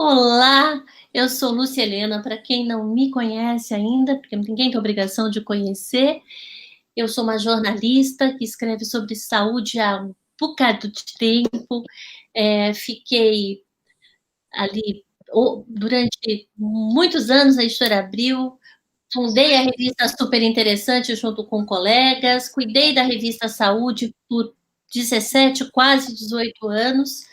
Olá, eu sou Lúcia Helena, para quem não me conhece ainda, porque ninguém tem obrigação de conhecer, eu sou uma jornalista que escreve sobre saúde há um bocado de tempo, fiquei ali durante muitos anos na Editora Abril, fundei a revista Super Interessante junto com colegas, cuidei da revista Saúde por 17, quase 18 anos,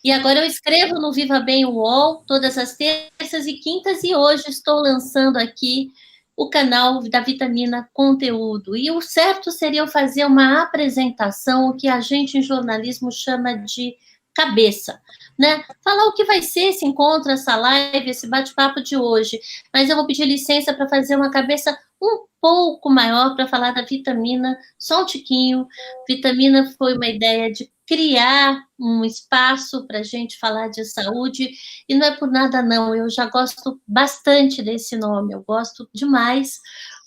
e agora eu escrevo no Viva Bem UOL todas as terças e quintas, e hoje estou lançando aqui o canal da Vitamina Conteúdo. E o certo seria eu fazer uma apresentação, o que a gente em jornalismo chama de cabeça, né? Falar o que vai ser esse encontro, essa live, esse bate-papo de hoje. Mas eu vou pedir licença para fazer uma cabeça um pouco maior para falar da Vitamina, só um tiquinho. Vitamina foi uma ideia de criar um espaço para a gente falar de saúde, e não é por nada não, eu já gosto bastante desse nome, eu gosto demais,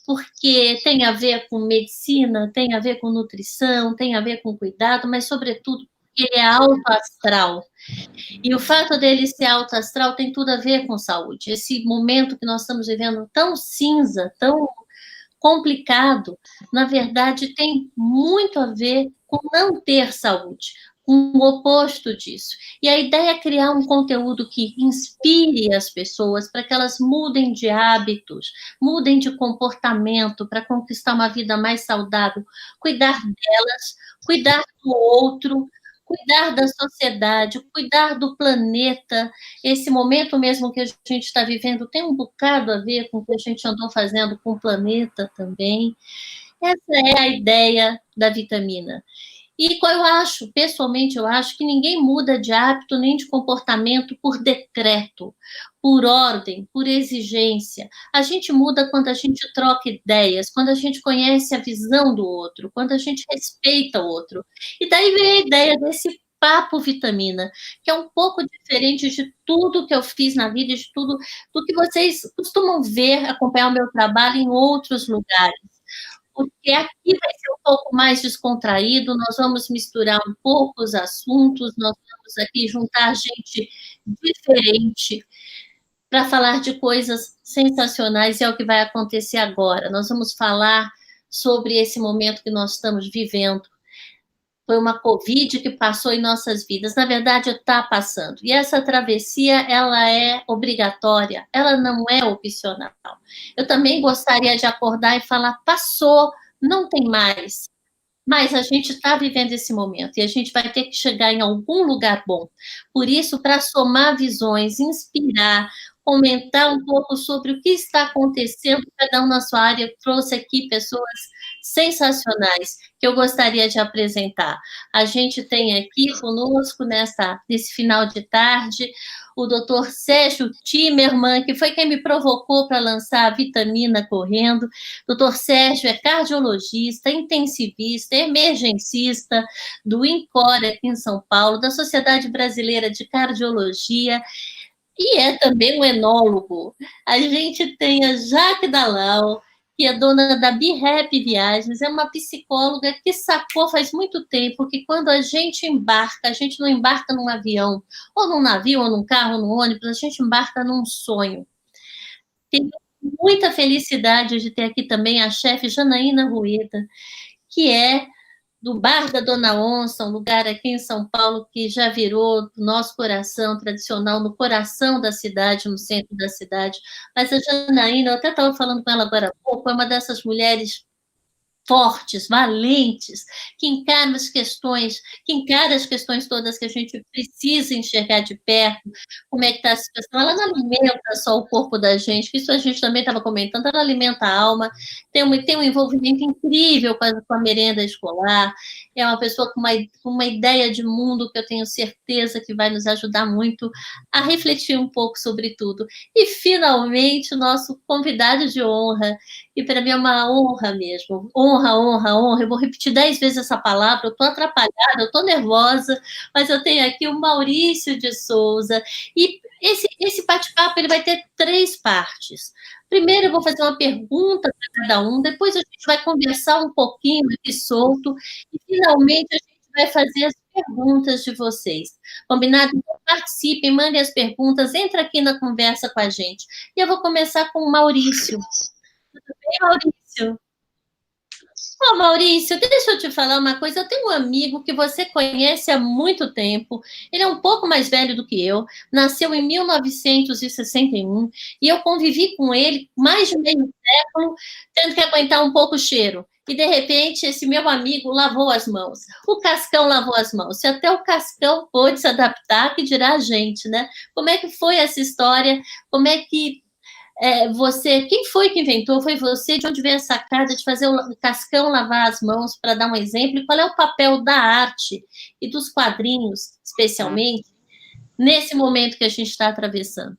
porque tem a ver com medicina, tem a ver com nutrição, tem a ver com cuidado, mas sobretudo porque ele é alto astral. E o fato dele ser alto astral tem tudo a ver com saúde. Esse momento que nós estamos vivendo tão cinza, tão complicado, na verdade, tem muito a ver com não ter saúde, com o oposto disso. E a ideia é criar um conteúdo que inspire as pessoas para que elas mudem de hábitos, mudem de comportamento para conquistar uma vida mais saudável, cuidar delas, cuidar do outro, cuidar da sociedade, cuidar do planeta. Esse momento mesmo que a gente está vivendo tem um bocado a ver com o que a gente andou fazendo com o planeta também. Essa é a ideia da vitamina. E qual eu acho, pessoalmente, eu acho que ninguém muda de hábito nem de comportamento por decreto, por ordem, por exigência. A gente muda quando a gente troca ideias, quando a gente conhece a visão do outro, quando a gente respeita o outro. E daí vem a ideia desse papo vitamina, que é um pouco diferente de tudo que eu fiz na vida, de tudo do que vocês costumam ver, acompanhar o meu trabalho em outros lugares, porque aqui vai ser um pouco mais descontraído, nós vamos misturar um pouco os assuntos, nós vamos aqui juntar gente diferente para falar de coisas sensacionais, e é o que vai acontecer agora. Nós vamos falar sobre esse momento que nós estamos vivendo. Foi uma Covid que passou em nossas vidas. Na verdade, está passando. E essa travessia, ela é obrigatória, ela não é opcional. Eu também gostaria de acordar e falar, passou, não tem mais. Mas a gente está vivendo esse momento e a gente vai ter que chegar em algum lugar bom. Por isso, para somar visões, inspirar, comentar um pouco sobre o que está acontecendo, cada um na sua área, trouxe aqui pessoas sensacionais que eu gostaria de apresentar. A gente tem aqui conosco nesse final de tarde o doutor Sérgio Timerman, que foi quem me provocou para lançar a Vitamina Correndo. Doutor Sérgio é cardiologista, intensivista, emergencista do INCOR aqui em São Paulo, da Sociedade Brasileira de Cardiologia, e é também um enólogo. A gente tem a Jaque Dalal, que é dona da BeHap Viagens, é uma psicóloga que sacou faz muito tempo que quando a gente não embarca num avião, ou num navio, ou num carro, ou num ônibus, a gente embarca num sonho. Tenho muita felicidade de ter aqui também a chefe Janaína Rueda, que é do Bar da Dona Onça, um lugar aqui em São Paulo que já virou nosso coração tradicional, no coração da cidade, no centro da cidade. Mas a Janaína, eu até estava falando com ela agora há pouco, é uma dessas mulheres fortes, valentes, que encara as questões todas que a gente precisa enxergar de perto, como é que está a situação. Ela não alimenta só o corpo da gente, que isso a gente também estava comentando, ela alimenta a alma, tem um envolvimento incrível com a merenda escolar, é uma pessoa com uma ideia de mundo que eu tenho certeza que vai nos ajudar muito a refletir um pouco sobre tudo. E, finalmente, o nosso convidado de honra, e para mim é uma honra mesmo. Honra, honra, honra. Eu vou repetir 10 vezes essa palavra. Eu estou atrapalhada, eu estou nervosa, mas eu tenho aqui o Maurício de Souza. E esse bate-papo ele vai ter 3 partes. Primeiro, eu vou fazer uma pergunta para cada um, depois a gente vai conversar um pouquinho aqui solto, e finalmente a gente vai fazer as perguntas de vocês. Combinado? Então, participem, mandem as perguntas, entra aqui na conversa com a gente. E eu vou começar com o Maurício. Tudo bem, Maurício? Ô, Maurício, deixa eu te falar uma coisa. Eu tenho um amigo que você conhece há muito tempo. Ele é um pouco mais velho do que eu. Nasceu em 1961 e eu convivi com ele mais de meio século, tendo que aguentar um pouco o cheiro. E de repente, esse meu amigo lavou as mãos. O Cascão lavou as mãos. Se até o Cascão pôde se adaptar, que dirá a gente, né? Como é que foi essa história? Como é que você, quem foi que inventou? Foi você? De onde veio a sacada de fazer o Cascão lavar as mãos, para dar um exemplo? E qual é o papel da arte e dos quadrinhos, especialmente, nesse momento que a gente está atravessando?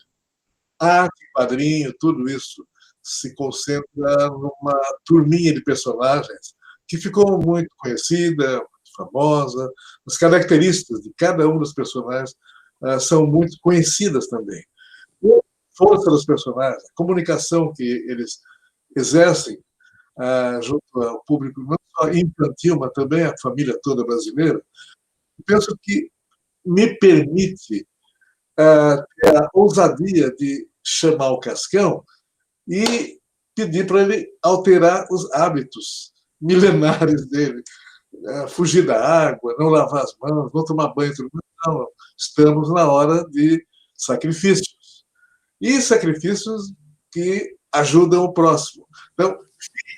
Arte, quadrinho, tudo isso se concentra numa turminha de personagens que ficou muito conhecida, muito famosa. As características de cada um dos personagens são muito conhecidas também. A força dos personagens, a comunicação que eles exercem junto ao público, não só infantil, mas também a família toda brasileira, penso que me permite ter a ousadia de chamar o Cascão e pedir para ele alterar os hábitos milenares dele. Fugir da água, não lavar as mãos, não tomar banho. Não, estamos na hora de sacrifícios. E sacrifícios que ajudam o próximo. Então,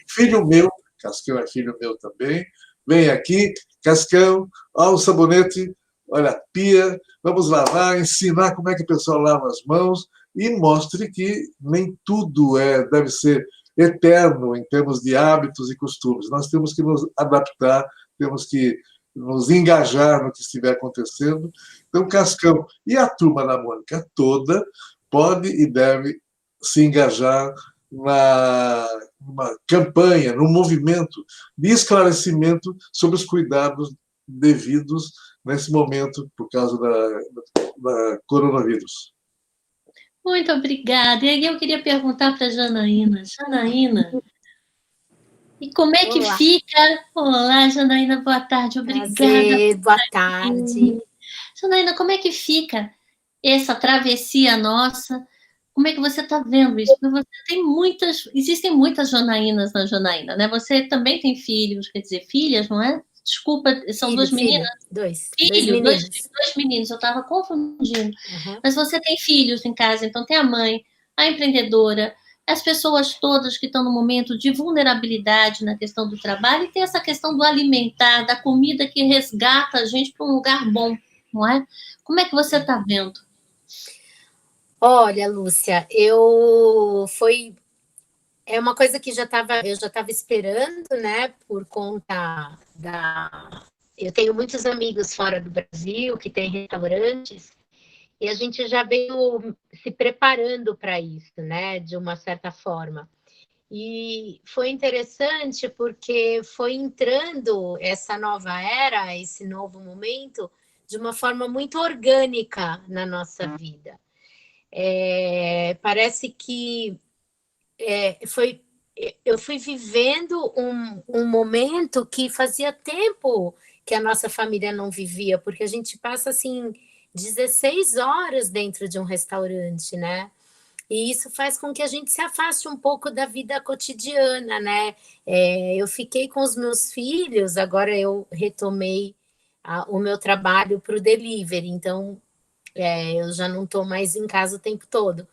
filho meu, Cascão é filho meu também, vem aqui, Cascão, olha o sabonete, olha a pia, vamos lavar, ensinar como é que o pessoal lava as mãos e mostre que nem tudo deve ser eterno em termos de hábitos e costumes. Nós temos que nos adaptar, temos que nos engajar no que estiver acontecendo. Então, Cascão e a turma da Mônica toda pode e deve se engajar numa campanha, num movimento de esclarecimento sobre os cuidados devidos nesse momento por causa da coronavírus. Muito obrigada. E aí eu queria perguntar para a Janaína. Janaína, e como é que Olá. fica? Olá, Janaína, boa tarde, obrigada. Prazer, boa tarde. Janaína, como é que fica essa travessia nossa? Como é que você está vendo isso? Porque você tem existem muitas Janaínas na Janaína, né? Você também tem filhos, quer dizer, filhas, não é? Desculpa, são duas meninas? Dois Dois meninos. meninos, eu estava confundindo. Mas você tem filhos em casa, então tem a mãe, a empreendedora, as pessoas todas que estão no momento de vulnerabilidade na questão do trabalho, e tem essa questão do alimentar, da comida que resgata a gente para um lugar bom, não é? Como é que você está vendo? Olha, Lúcia, é uma coisa que eu já estava esperando, né, por conta eu tenho muitos amigos fora do Brasil que têm restaurantes e a gente já veio se preparando para isso, né, de uma certa forma. E foi interessante porque foi entrando essa nova era, esse novo momento, de uma forma muito orgânica na nossa vida. Parece que eu fui vivendo um momento que fazia tempo que a nossa família não vivia, porque a gente passa assim 16 horas dentro de um restaurante, né? E isso faz com que a gente se afaste um pouco da vida cotidiana, né? Eu fiquei com os meus filhos, agora eu retomei o meu trabalho para o delivery, então eu já não estou mais em casa o tempo todo.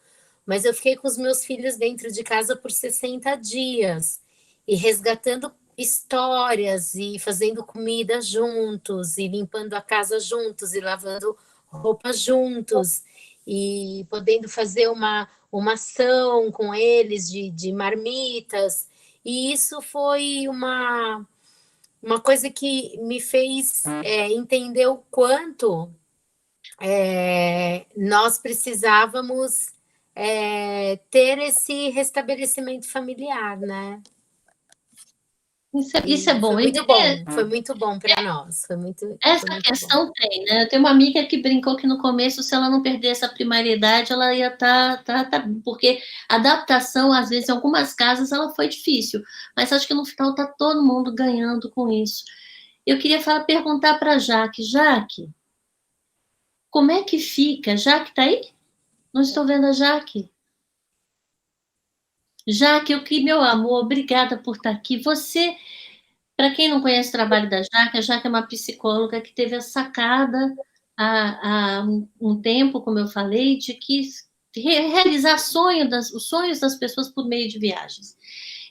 Mas eu fiquei com os meus filhos dentro de casa por 60 dias e resgatando histórias e fazendo comida juntos e limpando a casa juntos e lavando roupa juntos e podendo fazer uma ação com eles de marmitas. E isso foi uma coisa que me fez entender o quanto nós precisávamos ter esse restabelecimento familiar, né? Isso é bom. Foi muito bom para nós. Essa questão bom. Tem, né? Eu tenho uma amiga que brincou que no começo, se ela não perdesse a primariedade, ela ia estar. Porque a adaptação, às vezes, em algumas casas, ela foi difícil, mas acho que no final está todo mundo ganhando com isso. Eu queria perguntar para a Jaque. Jaque, como é que fica? Jaque está aí? Não estou vendo a Jaque. Jaque, meu amor, obrigada por estar aqui. Você, para quem não conhece o trabalho da Jaque, a Jaque é uma psicóloga que teve a sacada há um tempo, como eu falei, de que realizar os sonhos das pessoas por meio de viagens.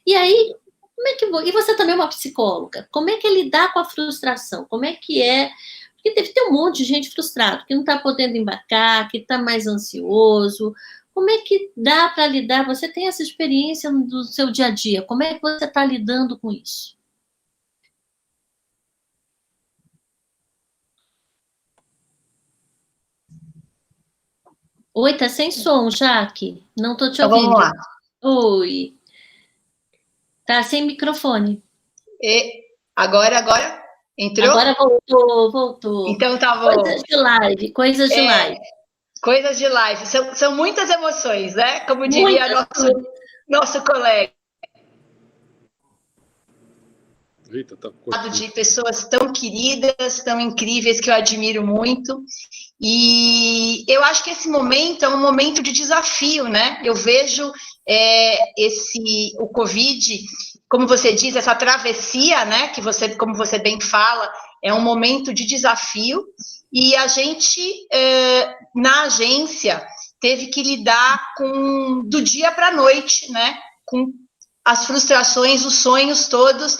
E aí, como é que e você também é uma psicóloga? Como é que é lidar com a frustração? Como é que é? Porque deve ter um monte de gente frustrada, que não está podendo embarcar, que está mais ansioso. Como é que dá para lidar? Você tem essa experiência do seu dia a dia. Como é que você está lidando com isso? Oi, tá sem som, Jaque. Não estou te ouvindo. Então, vamos lá. Oi. Tá sem microfone. E agora? Entrou? Agora voltou. Então tá bom. Coisas de live. Coisas de live. São muitas emoções, né? Como diria nosso colega. Eita, tá de pessoas tão queridas, tão incríveis, que eu admiro muito. E eu acho que esse momento é um momento de desafio, né? Eu vejo o Covid, como você diz, essa travessia, né? Como você bem fala, é um momento de desafio. E a gente, na agência, teve que lidar do dia para a noite, né? Com as frustrações, os sonhos todos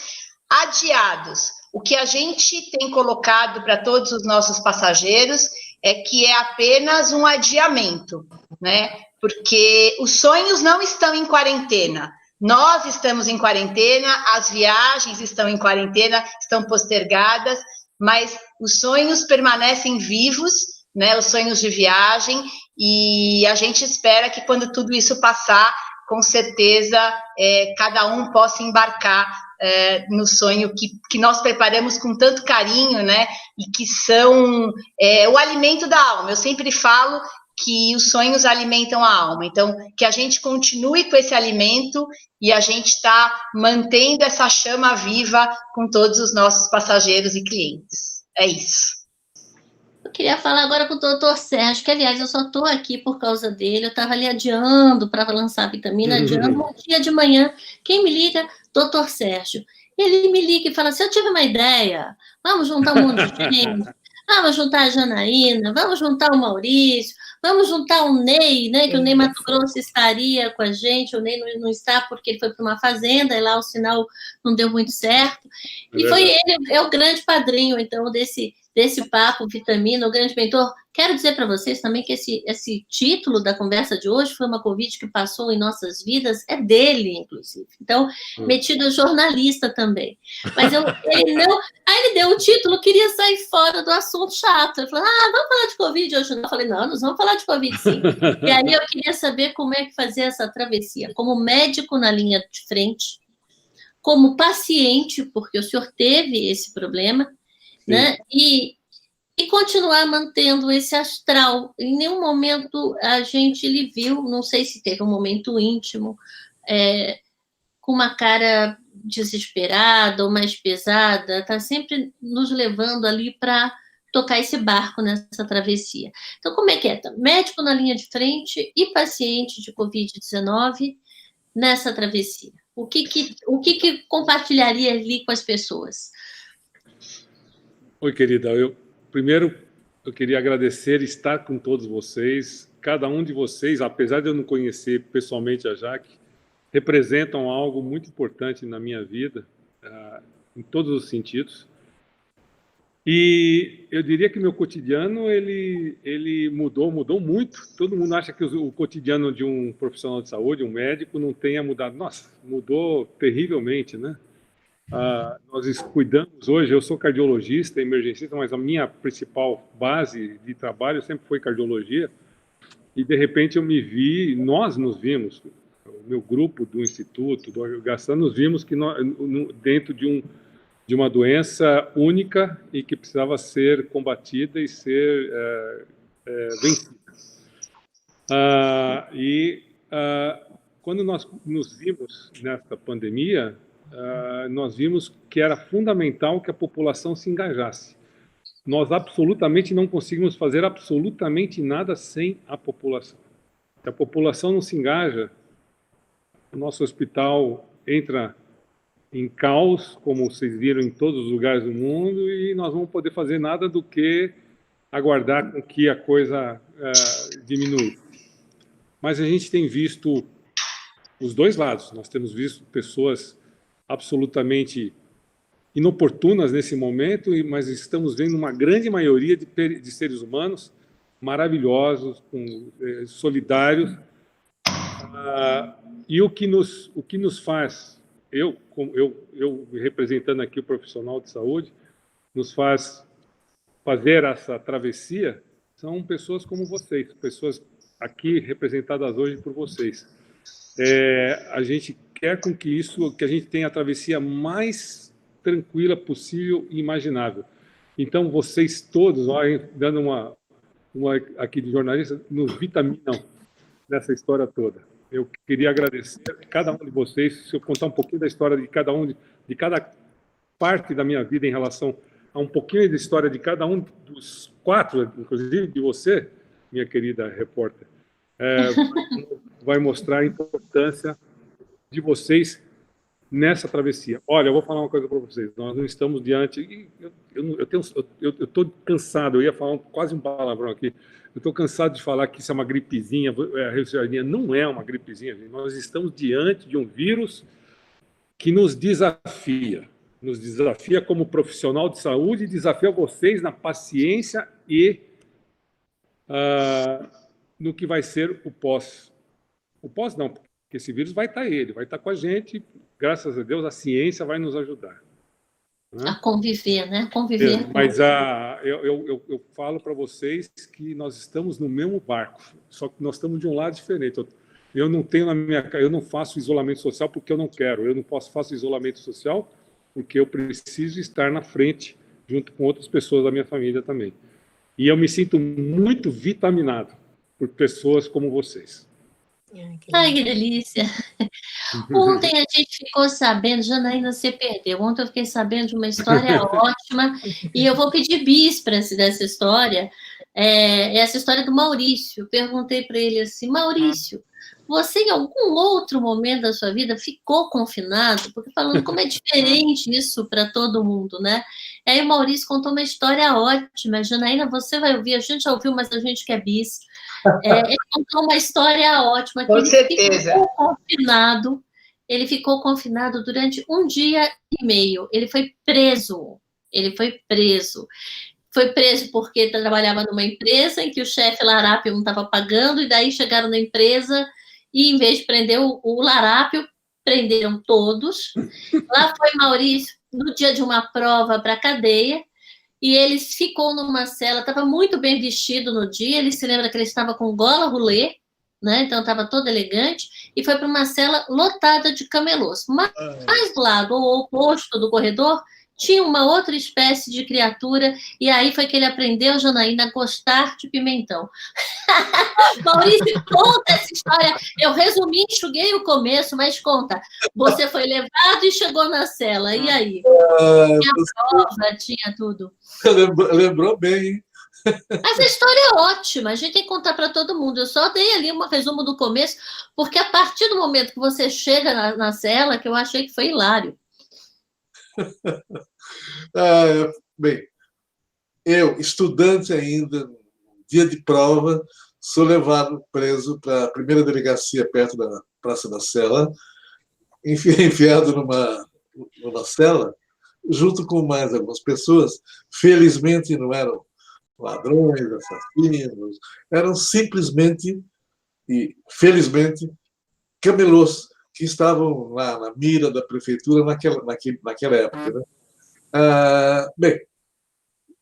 adiados. O que a gente tem colocado para todos os nossos passageiros é que é apenas um adiamento, né? Porque os sonhos não estão em quarentena. Nós estamos em quarentena, as viagens estão em quarentena, estão postergadas, mas os sonhos permanecem vivos, né? Os sonhos de viagem, e a gente espera que quando tudo isso passar, com certeza, cada um possa embarcar no sonho que nós preparamos com tanto carinho, né? E que são o alimento da alma. Eu sempre falo que os sonhos alimentam a alma. Então, que a gente continue com esse alimento e a gente está mantendo essa chama viva com todos os nossos passageiros e clientes. É isso. Eu queria falar agora com o doutor Sérgio, que, aliás, eu só estou aqui por causa dele. Eu estava ali adiando para lançar a vitamina, adiando. Um dia de manhã, quem me liga? Doutor Sérgio. Ele me liga e fala assim, eu tive uma ideia, vamos juntar um monte de gente, vamos juntar a Janaína, vamos juntar o Maurício, vamos juntar o Ney, né, que o Ney Mato Grosso estaria com a gente, o Ney não está porque ele foi para uma fazenda, e lá o sinal não deu muito certo. E foi ele, é o grande padrinho, então, desse papo vitamina, o grande mentor. Quero dizer para vocês também que esse título da conversa de hoje foi uma Covid que passou em nossas vidas, é dele, inclusive. Então, metido jornalista também. Mas ele não... Aí ele deu o título, queria sair fora do assunto chato. Ele falou, vamos falar de Covid hoje. Eu falei, não, nós vamos falar de Covid, sim. E aí eu queria saber como é que fazia essa travessia. Como médico na linha de frente, como paciente, porque o senhor teve esse problema, né? E continuar mantendo esse astral. Em nenhum momento a gente lhe viu, não sei se teve um momento íntimo, com uma cara desesperada ou mais pesada, está sempre nos levando ali para tocar esse barco nessa travessia. Então, como é que é? Médico na linha de frente e paciente de Covid-19 nessa travessia. O que compartilharia ali com as pessoas? Oi, querida. Primeiro, eu queria agradecer estar com todos vocês. Cada um de vocês, apesar de eu não conhecer pessoalmente a Jaque, representam algo muito importante na minha vida, em todos os sentidos. E eu diria que meu cotidiano, ele mudou muito. Todo mundo acha que o cotidiano de um profissional de saúde, um médico, não tenha mudado. Nossa, mudou terrivelmente, né? Nós cuidamos hoje, eu sou cardiologista, emergencista, mas a minha principal base de trabalho sempre foi cardiologia, e de repente nós nos vimos, o meu grupo do Instituto, do Gassan, nos vimos que dentro de uma doença única e que precisava ser combatida e ser vencida. Quando nós nos vimos nesta pandemia, nós vimos que era fundamental que a população se engajasse. Nós absolutamente não conseguimos fazer absolutamente nada sem a população. Se a população não se engaja, o nosso hospital entra em caos, como vocês viram em todos os lugares do mundo, e nós não vamos poder fazer nada do que aguardar com que a coisa diminua. Mas a gente tem visto os dois lados. Nós temos visto pessoas absolutamente inoportunas nesse momento, mas estamos vendo uma grande maioria de seres humanos maravilhosos, solidários. E o que nos faz, eu representando aqui o profissional de saúde, nos faz fazer essa travessia, são pessoas como vocês, pessoas aqui representadas hoje por vocês. A gente quer com que a gente tenha a travessia mais tranquila possível e imaginável. Então, vocês todos, dando uma aqui de jornalista, nos vitaminam nessa história toda. Eu queria agradecer a cada um de vocês. Se eu contar um pouquinho da história de cada um, de cada parte da minha vida em relação a um pouquinho da história de cada um dos 4, inclusive de você, minha querida repórter, vai mostrar a importância de vocês nessa travessia. Olha, eu vou falar uma coisa para vocês. Nós não estamos diante... Eu estou cansado, eu ia falar quase um palavrão aqui. Eu estou cansado de falar que isso é uma gripezinha, não é uma gripezinha. Nós estamos diante de um vírus que nos desafia como profissional de saúde, e desafia vocês na paciência e no que vai ser o pós. O pós não, porque esse vírus vai estar com a gente, graças a Deus a ciência vai nos ajudar. A conviver, né? Conviver. Mas eu falo para vocês que nós estamos no mesmo barco, só que nós estamos de um lado diferente. Eu não faço isolamento social porque eu não quero. Eu não faço isolamento social porque eu preciso estar na frente, junto com outras pessoas da minha família também. E eu me sinto muito vitaminado por pessoas como vocês. Ai, que delícia! Ontem a gente ficou sabendo, Janaína, você perdeu. Ontem eu fiquei sabendo de uma história ótima, e eu vou pedir bis para dessa história. Essa história do Maurício. Eu perguntei para ele assim, Maurício, você em algum outro momento da sua vida ficou confinado? Porque falando como é diferente isso para todo mundo, né? Aí o Maurício contou uma história ótima. Janaína, você vai ouvir, a gente já ouviu, mas a gente quer bis. Ele contou uma história ótima. Com certeza. Ele ficou confinado durante 1 dia e meio. Ele foi preso. Foi preso porque trabalhava numa empresa em que o chefe Larápio não estava pagando, e daí chegaram na empresa e, em vez de prender o Larápio, prenderam todos. Lá foi Maurício, no dia de uma prova, para a cadeia, e ele ficou numa cela, estava muito bem vestido no dia, ele se lembra que ele estava com gola rolê, né? Então estava todo elegante, e foi para uma cela lotada de camelôs. Mas do lado oposto do corredor tinha uma outra espécie de criatura, e aí foi que ele aprendeu, Janaína, a gostar de pimentão. Maurício, conta essa história. Eu resumi, enxuguei o começo, mas conta. Você foi levado e chegou na cela, e aí? Tinha prova, tinha tudo. Lembrou bem, hein? Essa história é ótima, a gente tem que contar para todo mundo. Eu só dei ali um resumo do começo, porque a partir do momento que você chega na cela, que eu achei que foi hilário. Bem, eu, estudante ainda, dia de prova, sou levado preso para a primeira delegacia perto da Praça da Sé, enfiado numa cela, junto com mais algumas pessoas. Felizmente não eram ladrões, assassinos, eram simplesmente e felizmente camelôs que estavam lá na mira da prefeitura naquela época, né? Bem,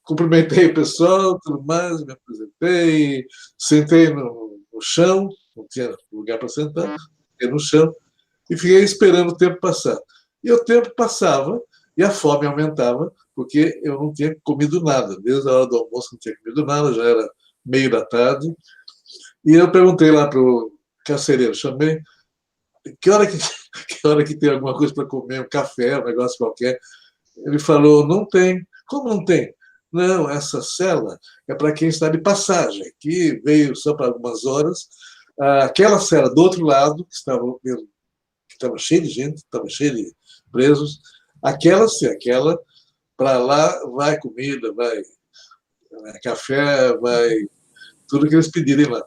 cumprimentei o pessoal, tudo mais, me apresentei, sentei no chão, não tinha lugar para sentar, sentei no chão e fiquei esperando o tempo passar. E o tempo passava e a fome aumentava, porque eu não tinha comido nada. Desde a hora do almoço não tinha comido nada, já era meio da tarde. E eu perguntei lá para o carcereiro, chamei, que hora que hora que tem alguma coisa para comer, um café, um negócio qualquer. Ele falou, não tem. Como não tem? Não, essa cela é para quem está de passagem, que veio só para algumas horas. Aquela cela do outro lado, que estava cheia de gente, estava cheia de presos, aquela, sim, aquela, para lá vai comida, vai café, vai tudo que eles pedirem lá.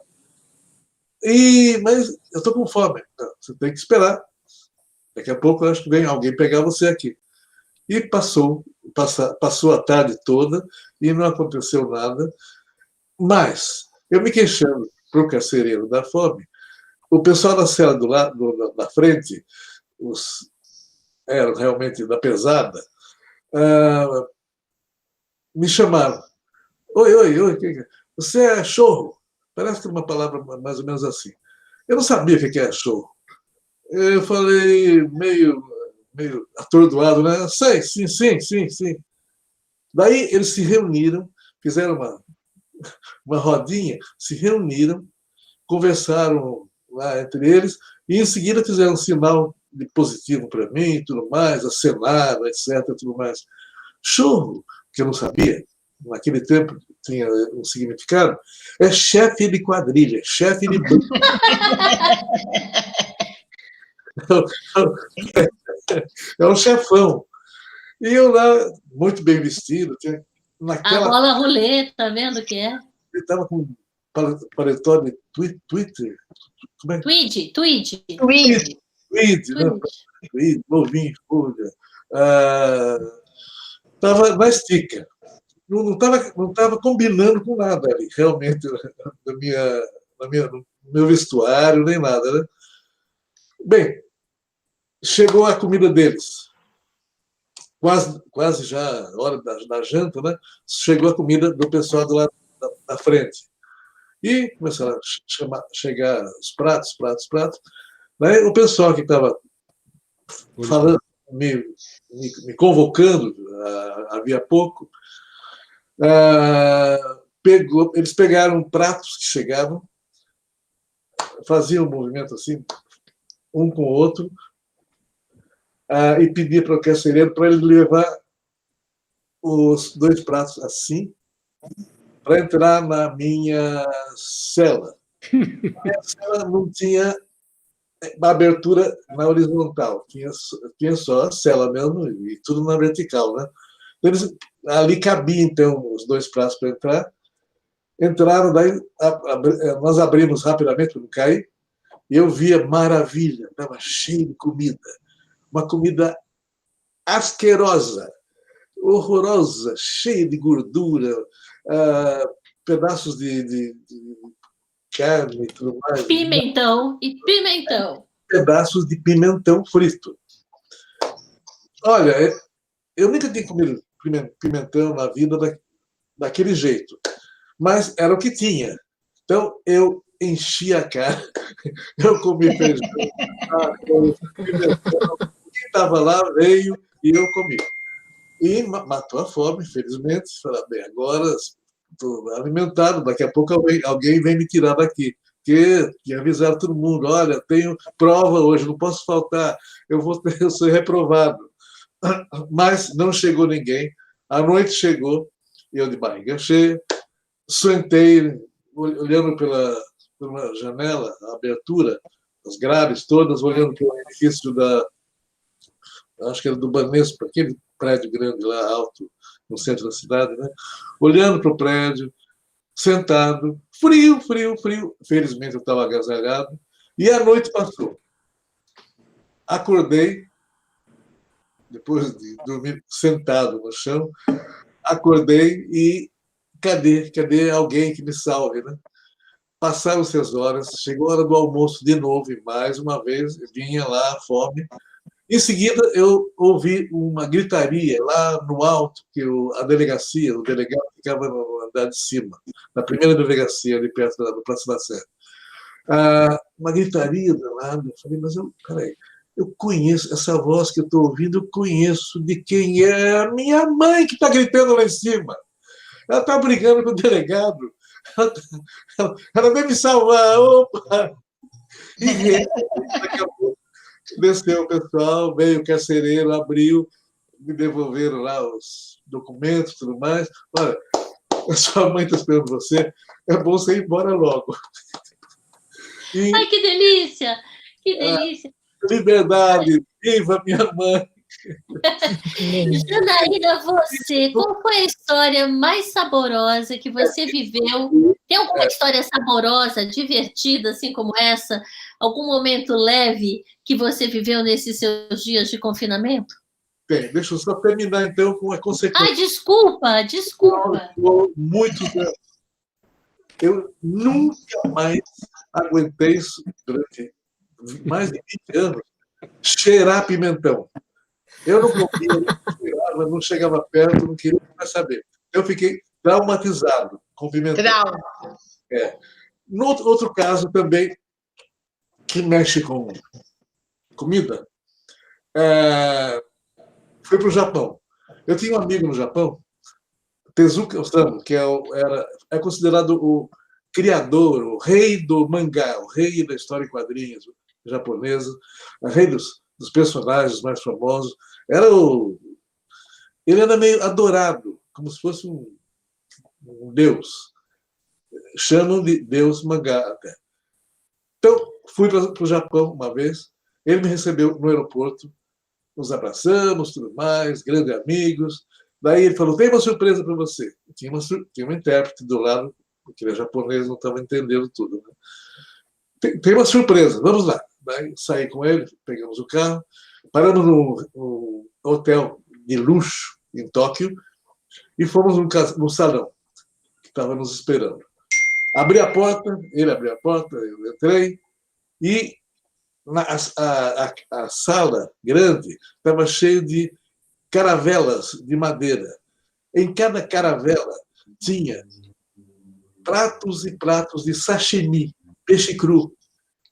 Mas eu estou com fome. Não, você tem que esperar. Daqui a pouco eu acho que vem alguém pegar você aqui. E passou a tarde toda e não aconteceu nada. Mas, eu me queixando para o carcereiro da fome, o pessoal da cela do lado, da frente, eram realmente da pesada, me chamaram. Oi, você é chorro? Parece que é uma palavra mais ou menos assim. Eu não sabia o que é chorro. Eu falei meio atordoado, né? Sei, sim. Daí eles se reuniram, fizeram uma rodinha, se reuniram, conversaram lá entre eles, e em seguida fizeram um sinal de positivo para mim e tudo mais, acenaram, etc. Tudo mais. Churro, que eu não sabia, naquele tempo tinha um significado, é chefe de quadrilha, chefe de banda. É um chefão. E eu lá, muito bem vestido, A bola rolê, tá vendo o que é? Ele estava com paletó de Twitter. Como é? Tweed, novinho, folha. Estava na estica. Não estava combinando com nada ali, realmente, no meu vestuário, nem nada. Né? Bem, chegou a comida deles. Quase já a hora da janta, né? Chegou a comida do pessoal do lado da frente. E começaram a chegar os pratos. Né? O pessoal que estava falando, me convocando, havia pouco, eles pegaram pratos que chegavam, faziam um movimento assim, um com o outro, e pedia para o carcereiro para ele levar os 2 pratos assim, para entrar na minha cela. A minha cela não tinha abertura na horizontal, tinha só a cela mesmo, e tudo na vertical. Né? Ali cabia, então, os 2 pratos para entrar. Entraram, daí nós abrimos rapidamente para não cair, e eu via maravilha, estava cheio de comida. Uma comida asquerosa, horrorosa, cheia de gordura, pedaços de carne e tudo mais. Pimentão. Pedaços de pimentão frito. Olha, eu nunca tinha comido pimentão na vida daquele jeito, mas era o que tinha. Então, eu enchi a cara, eu comi feijão, pimentão, quem estava lá veio e eu comi. E matou a fome, infelizmente. Falei, bem, agora estou alimentado, daqui a pouco alguém vem me tirar daqui. Que avisaram todo mundo, olha, tenho prova hoje, não posso faltar, eu sou reprovado. Mas não chegou ninguém. A noite chegou, eu de barriga cheia, sentei, olhando pela janela, a abertura, as grades todas, olhando para o edifício acho que era do Banespa, aquele prédio grande lá, alto, no centro da cidade, né? Olhando para o prédio, sentado, frio. Felizmente eu estava agasalhado. E a noite passou. Acordei, depois de dormir sentado no chão, acordei e cadê alguém que me salve, né? Passaram-se as horas, chegou a hora do almoço de novo, e mais uma vez vinha lá a fome. Em seguida, eu ouvi uma gritaria lá no alto, que a delegacia, o delegado ficava no andar de cima, na primeira delegacia, ali perto do Praça da Sé. Uma gritaria danada. Eu falei, mas peraí, eu conheço, essa voz que eu estou ouvindo, eu conheço de quem é a minha mãe que está gritando lá em cima. Ela está brigando com o delegado. Ela veio me salvar. Opa! E daqui a pouco Desceu o pessoal, veio o carcereiro, abriu, me devolveram lá os documentos e tudo mais. Olha, a sua mãe está esperando você, é bom você ir embora logo. E, Ai, que delícia! Que delícia! liberdade, viva minha mãe! Janaína, você, qual foi a história mais saborosa que você viveu? Tem alguma história saborosa, divertida, assim como essa? Algum momento leve que você viveu nesses seus dias de confinamento? Tem. Deixa eu só terminar, então, com a consequência. Ai, desculpa, desculpa. Muitos anos. Eu nunca mais aguentei isso durante mais de 20 anos cheirar pimentão. Eu não comia, não cheirava, não chegava perto, não queria mais saber. Eu fiquei traumatizado com pimentão. Trauma. No outro caso também, que mexe com comida, foi para o Japão. Eu tinha um amigo no Japão, Tezuka Osamu, que é considerado o criador, o rei do mangá, o rei da história em quadrinhos japonesa, o rei dos personagens mais famosos. Ele era meio adorado, como se fosse um deus. Chamam de deus mangá até. Então, fui para o Japão uma vez, ele me recebeu no aeroporto, nos abraçamos, tudo mais, grandes amigos. Daí ele falou, tem uma surpresa para você. Tinha uma intérprete do lado, porque ele é japonês, não estava entendendo tudo. Né? Tem uma surpresa, vamos lá. Daí saí com ele, pegamos o carro, paramos num hotel de luxo em Tóquio e fomos no salão que estava nos esperando. Abri a porta, ele abriu a porta, eu entrei e a sala grande estava cheia de caravelas de madeira. Em cada caravela tinha pratos e pratos de sashimi, peixe cru,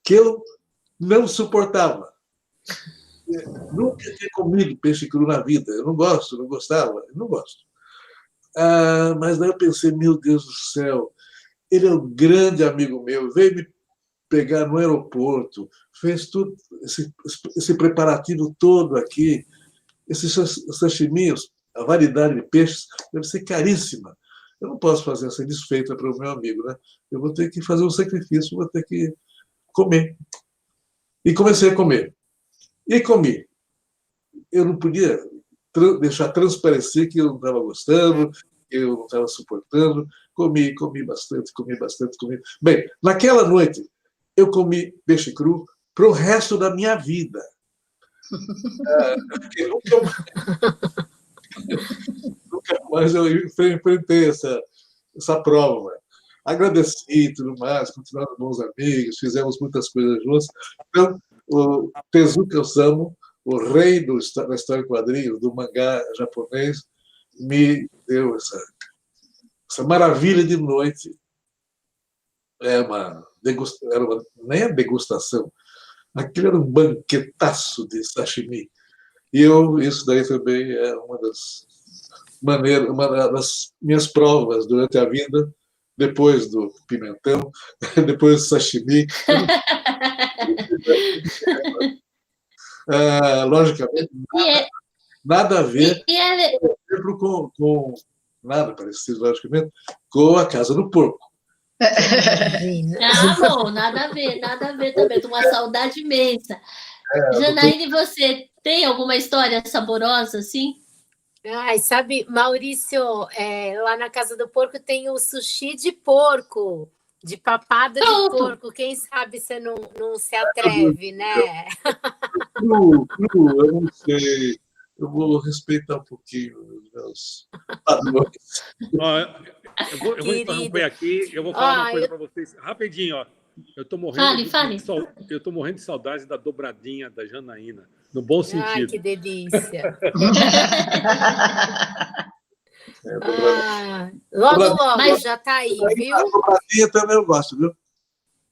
que eu não suportava. Nunca tinha comido peixe cru na vida. Eu não gosto, não gostava, não gosto. Mas daí eu pensei, meu Deus do céu, ele é um grande amigo meu, veio me pegar no aeroporto, fez tudo esse preparativo todo aqui, esses sashimios, a variedade de peixes deve ser caríssima. Eu não posso fazer essa desfeita para o meu amigo, né? Eu vou ter que fazer um sacrifício, vou ter que comer. E comecei a comer. E comi. Eu não podia deixar transparecer que eu não estava gostando, que eu não estava suportando. Comi bastante. Bem, naquela noite, eu comi peixe cru para o resto da minha vida. Nunca mais eu enfrentei essa prova. Agradeci e tudo mais, continuamos bons amigos, fizemos muitas coisas juntos. Então, o Tezuka Osamu, o rei da história em quadrinhos, do mangá japonês, me deu essa maravilha de noite. Nem a degustação, aquilo era um banquetaço de sashimi. E isso daí também é uma das minhas provas durante a vida, depois do pimentão, depois do sashimi. Logicamente, nada a ver, por exemplo, com nada parecido, logicamente, com a Casa do Porco. Não, nada a ver também. Tô uma saudade imensa. Janaína, você tem alguma história saborosa assim? Ai, sabe, Maurício, lá na Casa do Porco tem o sushi de porco, de papada de porco. Quem sabe você não se atreve, né? Eu não sei. Eu vou respeitar um pouquinho os meus padrões. Eu vou interromper aqui, eu vou falar uma coisa para vocês rapidinho. Ó. Eu estou morrendo de saudade da dobradinha da Janaína, no bom sentido. Ai, que delícia. Logo já está aí, viu? A dobradinha também eu gosto, viu?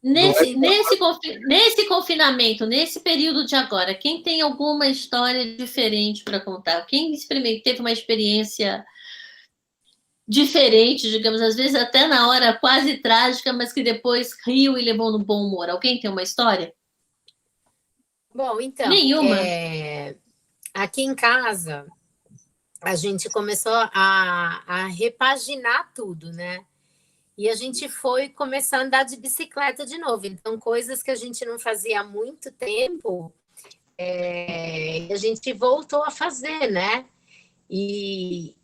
Nesse confinamento, nesse período de agora, quem tem alguma história diferente para contar? Quem teve uma experiência diferente, digamos, às vezes até na hora quase trágica, mas que depois riu e levou no bom humor? Alguém tem uma história? Bom, então, Nenhuma. aqui em casa, a gente começou a repaginar tudo, né? E a gente foi começar a andar de bicicleta de novo. Então, coisas que a gente não fazia há muito tempo, a gente voltou a fazer, né? E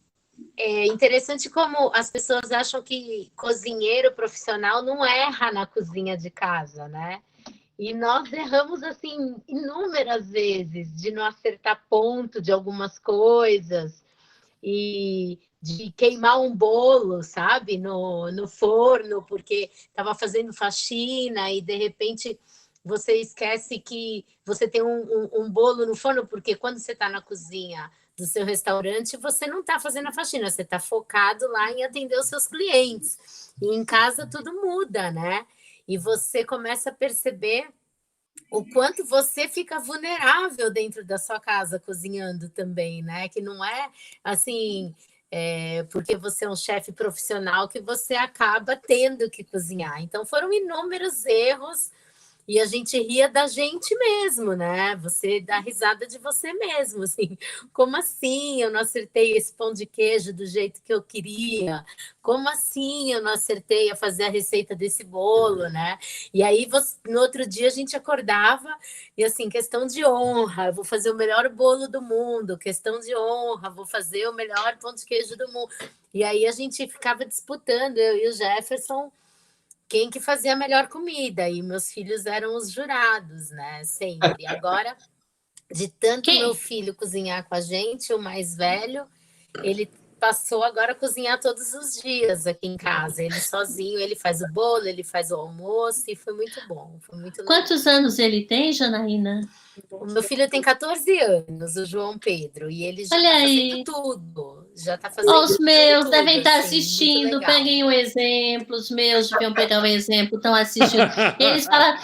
é interessante como as pessoas acham que cozinheiro profissional não erra na cozinha de casa, né? E nós erramos, assim, inúmeras vezes de não acertar ponto de algumas coisas e de queimar um bolo, sabe, no forno, porque estava fazendo faxina e, de repente, você esquece que você tem um bolo no forno, porque quando você está na cozinha do seu restaurante, você não está fazendo a faxina, você está focado lá em atender os seus clientes. E em casa tudo muda, né? E você começa a perceber o quanto você fica vulnerável dentro da sua casa cozinhando também, né? Que não é assim, porque você é um chefe profissional que você acaba tendo que cozinhar. Então foram inúmeros erros e a gente ria da gente mesmo, né? Você dá risada de você mesmo, assim. Como assim eu não acertei esse pão de queijo do jeito que eu queria? Como assim eu não acertei a fazer a receita desse bolo, né? E aí, no outro dia, a gente acordava e, assim, questão de honra, eu vou fazer o melhor bolo do mundo, questão de honra, vou fazer o melhor pão de queijo do mundo. E aí a gente ficava disputando, eu e o Jefferson, quem que fazia a melhor comida, e meus filhos eram os jurados, né? Sempre. Agora, de tanto meu filho cozinhar com a gente, o mais velho, ele passou agora a cozinhar todos os dias aqui em casa. Ele sozinho, ele faz o bolo, ele faz o almoço, e foi muito bom. Foi muito legal. Quantos anos ele tem, Janaína? O meu filho tem 14 anos, o João Pedro, e ele já está fazendo tudo. Já está fazendo Os meus tudo, devem estar assim, assistindo, peguem o exemplo, os meus deviam pegar o exemplo, estão assistindo. Eles falam,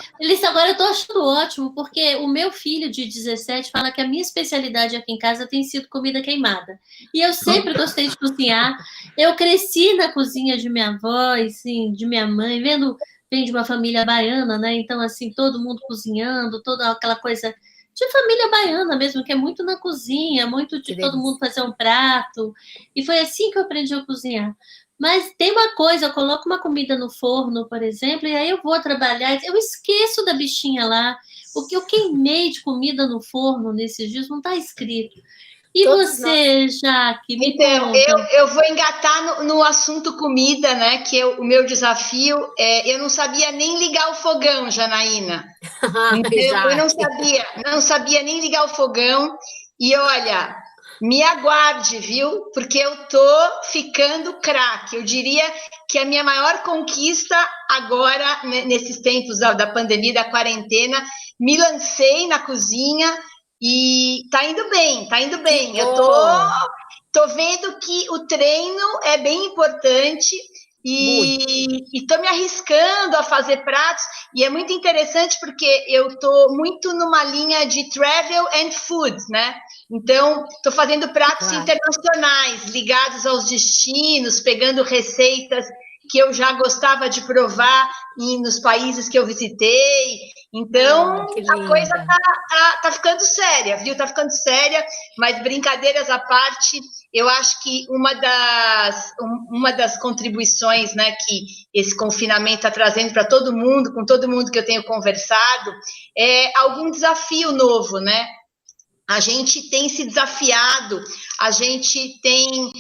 agora eu estou achando ótimo, porque o meu filho de 17 fala que a minha especialidade aqui em casa tem sido comida queimada. E eu sempre gostei de cozinhar. Eu cresci na cozinha de minha avó, assim, de minha mãe, vem de uma família baiana, né? Então, assim, todo mundo cozinhando, toda aquela coisa de família baiana mesmo, que é muito na cozinha, muito de todo mundo fazer um prato. E foi assim que eu aprendi a cozinhar. Mas tem uma coisa, eu coloco uma comida no forno, por exemplo, e aí eu vou trabalhar, eu esqueço da bichinha lá. O que eu queimei de comida no forno nesses dias não está escrito. E Todos você, Jaque, me Então, conta. eu vou engatar no assunto comida, né? Que o meu desafio eu não sabia nem ligar o fogão, Janaína. Então, eu não sabia nem ligar o fogão. E olha, me aguarde, viu? Porque eu tô ficando craque. Eu diria que a minha maior conquista agora, nesses tempos da pandemia, da quarentena, me lancei na cozinha. E tá indo bem, tá indo bem. Eu tô vendo que o treino é bem importante e tô me arriscando a fazer pratos. E é muito interessante porque eu tô muito numa linha de travel and food, né? Então, tô fazendo pratos internacionais ligados aos destinos, pegando receitas que eu já gostava de provar nos países que eu visitei. Então, a coisa tá ficando séria, viu? Tá ficando séria, mas brincadeiras à parte, eu acho que uma das contribuições, né, que esse confinamento está trazendo para todo mundo, com todo mundo que eu tenho conversado, é algum desafio novo, né? A gente tem se desafiado, a gente tem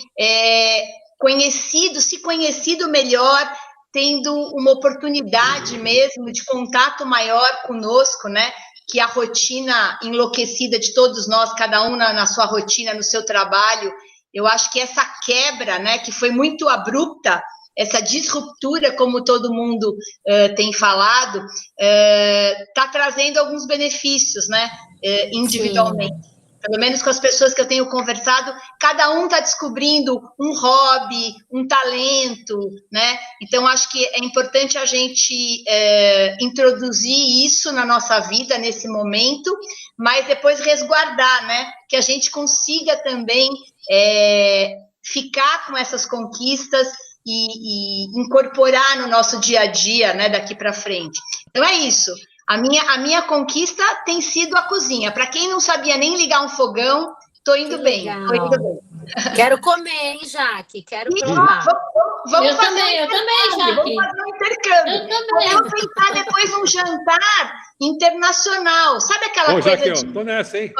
se conhecido melhor, tendo uma oportunidade mesmo de contato maior conosco, né? Que a rotina enlouquecida de todos nós, cada um na sua rotina, no seu trabalho, eu acho que essa quebra, né, que foi muito abrupta, essa disruptura, como todo mundo tem falado, está trazendo alguns benefícios, né, individualmente. Sim. Pelo menos com as pessoas que eu tenho conversado, cada um está descobrindo um hobby, um talento, né? Então, acho que é importante a gente introduzir isso na nossa vida, nesse momento, mas depois resguardar, né? Que a gente consiga também ficar com essas conquistas e incorporar no nosso dia a dia, né? Daqui para frente. Então, é isso. A minha conquista tem sido a cozinha. Para quem não sabia nem ligar um fogão, tô indo bem. Tô indo bem. Quero comer, hein, Jaque? Quero E provar. Vamos Eu fazer também, intercâmbio, Jaque. vamos fazer um intercâmbio. Eu também. Vamos pensar depois num jantar internacional. Sabe aquela Ô, coisa Jaque, de... tô nessa, hein?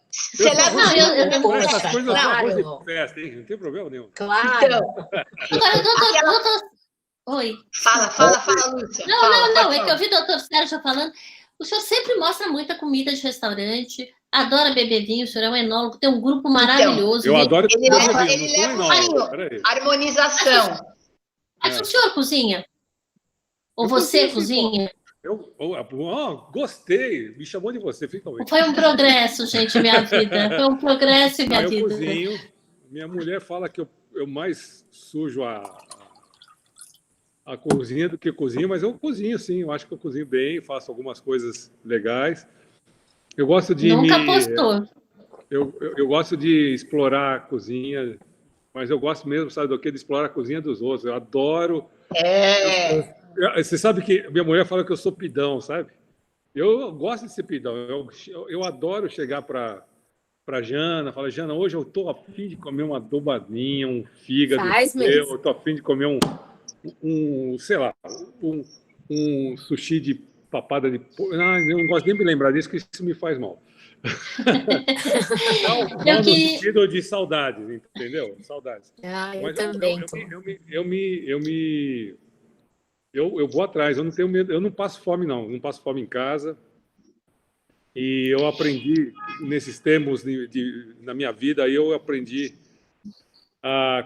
Você leva... Não, eu Essas Poxa, coisas eu só claro. gosto de festa, hein? Não tem problema nenhum. Claro. Então, Agora, aquela... doutor... Oi. Fala, Lúcia. Não, é que eu vi o doutor Sérgio falando. O senhor sempre mostra muita comida de restaurante, adora beber vinho, o senhor é um enólogo, tem um grupo maravilhoso. Eu adoro Ele beber leva vinho, não sou enólogo. Peraí. harmonização. Mas o senhor cozinha? Ou Eu você cozinho, cozinha? Gostei, me chamou de você, finalmente. Foi um progresso, gente, minha vida. Foi um progresso em minha Eu vida. cozinho, minha mulher fala que eu mais sujo a cozinha do que cozinho, mas eu cozinho sim, eu acho que eu cozinho bem, faço algumas coisas legais. Eu gosto de Nunca postou. Eu gosto de explorar a cozinha, mas eu gosto mesmo, sabe do quê? De explorar a cozinha dos outros. Eu adoro. Você sabe que minha mulher fala que eu sou pidão, sabe? Eu gosto de ser pidão. Eu adoro chegar para Jana, falar, Jana, hoje eu tô a fim de comer uma adobadinha, um fígado. Eu tô a fim de comer sei lá, um sushi de papada de porco. Eu não gosto nem de me lembrar disso, que isso me faz mal. Mal no sentido de saudades, entendeu? Saudades. Eu também. Eu vou atrás, eu não tenho medo, eu não passo fome, não passo fome em casa. E eu aprendi nesses termos na minha vida, aí eu aprendi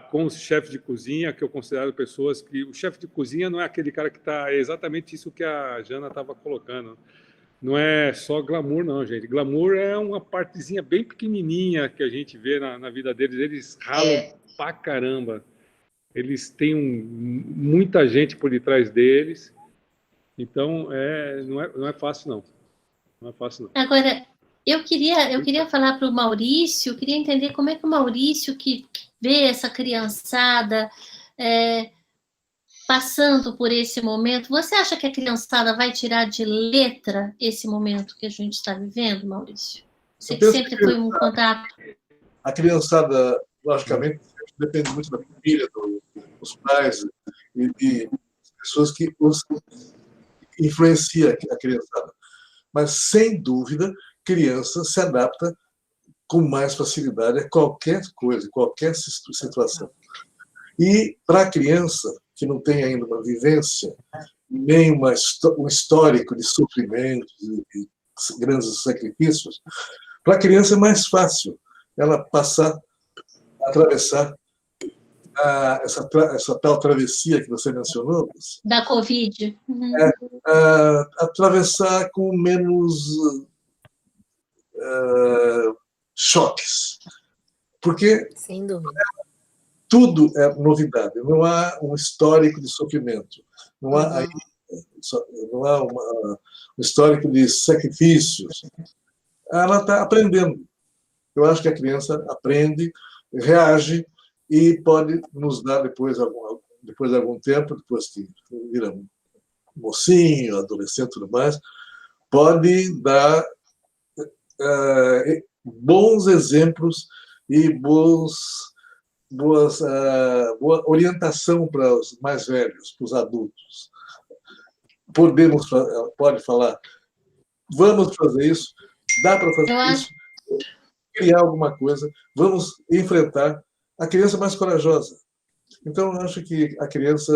com os chefes de cozinha, que eu considero pessoas que... O chefe de cozinha não é aquele cara que está... É exatamente isso que a Jana estava colocando. Não é só glamour, não, gente. Glamour é uma partezinha bem pequenininha que a gente vê na vida deles. Eles ralam pra caramba. Eles têm muita gente por detrás deles. Então, não é fácil, não. Não é fácil, não. Agora, eu queria falar para o Maurício, eu queria entender como é que o Maurício, que vê essa criançada passando por esse momento, você acha que a criançada vai tirar de letra esse momento que a gente está vivendo, Maurício? Você que sempre foi um contato. A criançada, logicamente, depende muito da família, dos pais e pessoas que influenciam a criançada. Mas, sem dúvida, criança se adapta com mais facilidade a qualquer coisa, qualquer situação. E, para a criança que não tem ainda uma vivência, nem um histórico de sofrimentos e grandes sacrifícios, para a criança é mais fácil ela atravessar essa tal travessia que você mencionou. Da Covid. Uhum. Atravessar com menos choques. Porque sem dúvida, tudo é novidade. Não há um histórico de sofrimento. Não há, um histórico de sacrifícios. Ela está aprendendo. Eu acho que a criança aprende, reage e pode nos dar, depois de algum tempo, depois que vira mocinho, adolescente e tudo mais, pode dar bons exemplos e boa orientação para os mais velhos, para os adultos. Pode falar, vamos fazer isso, dá para fazer isso, criar alguma coisa, vamos enfrentar a criança mais corajosa. Então, eu acho que a criança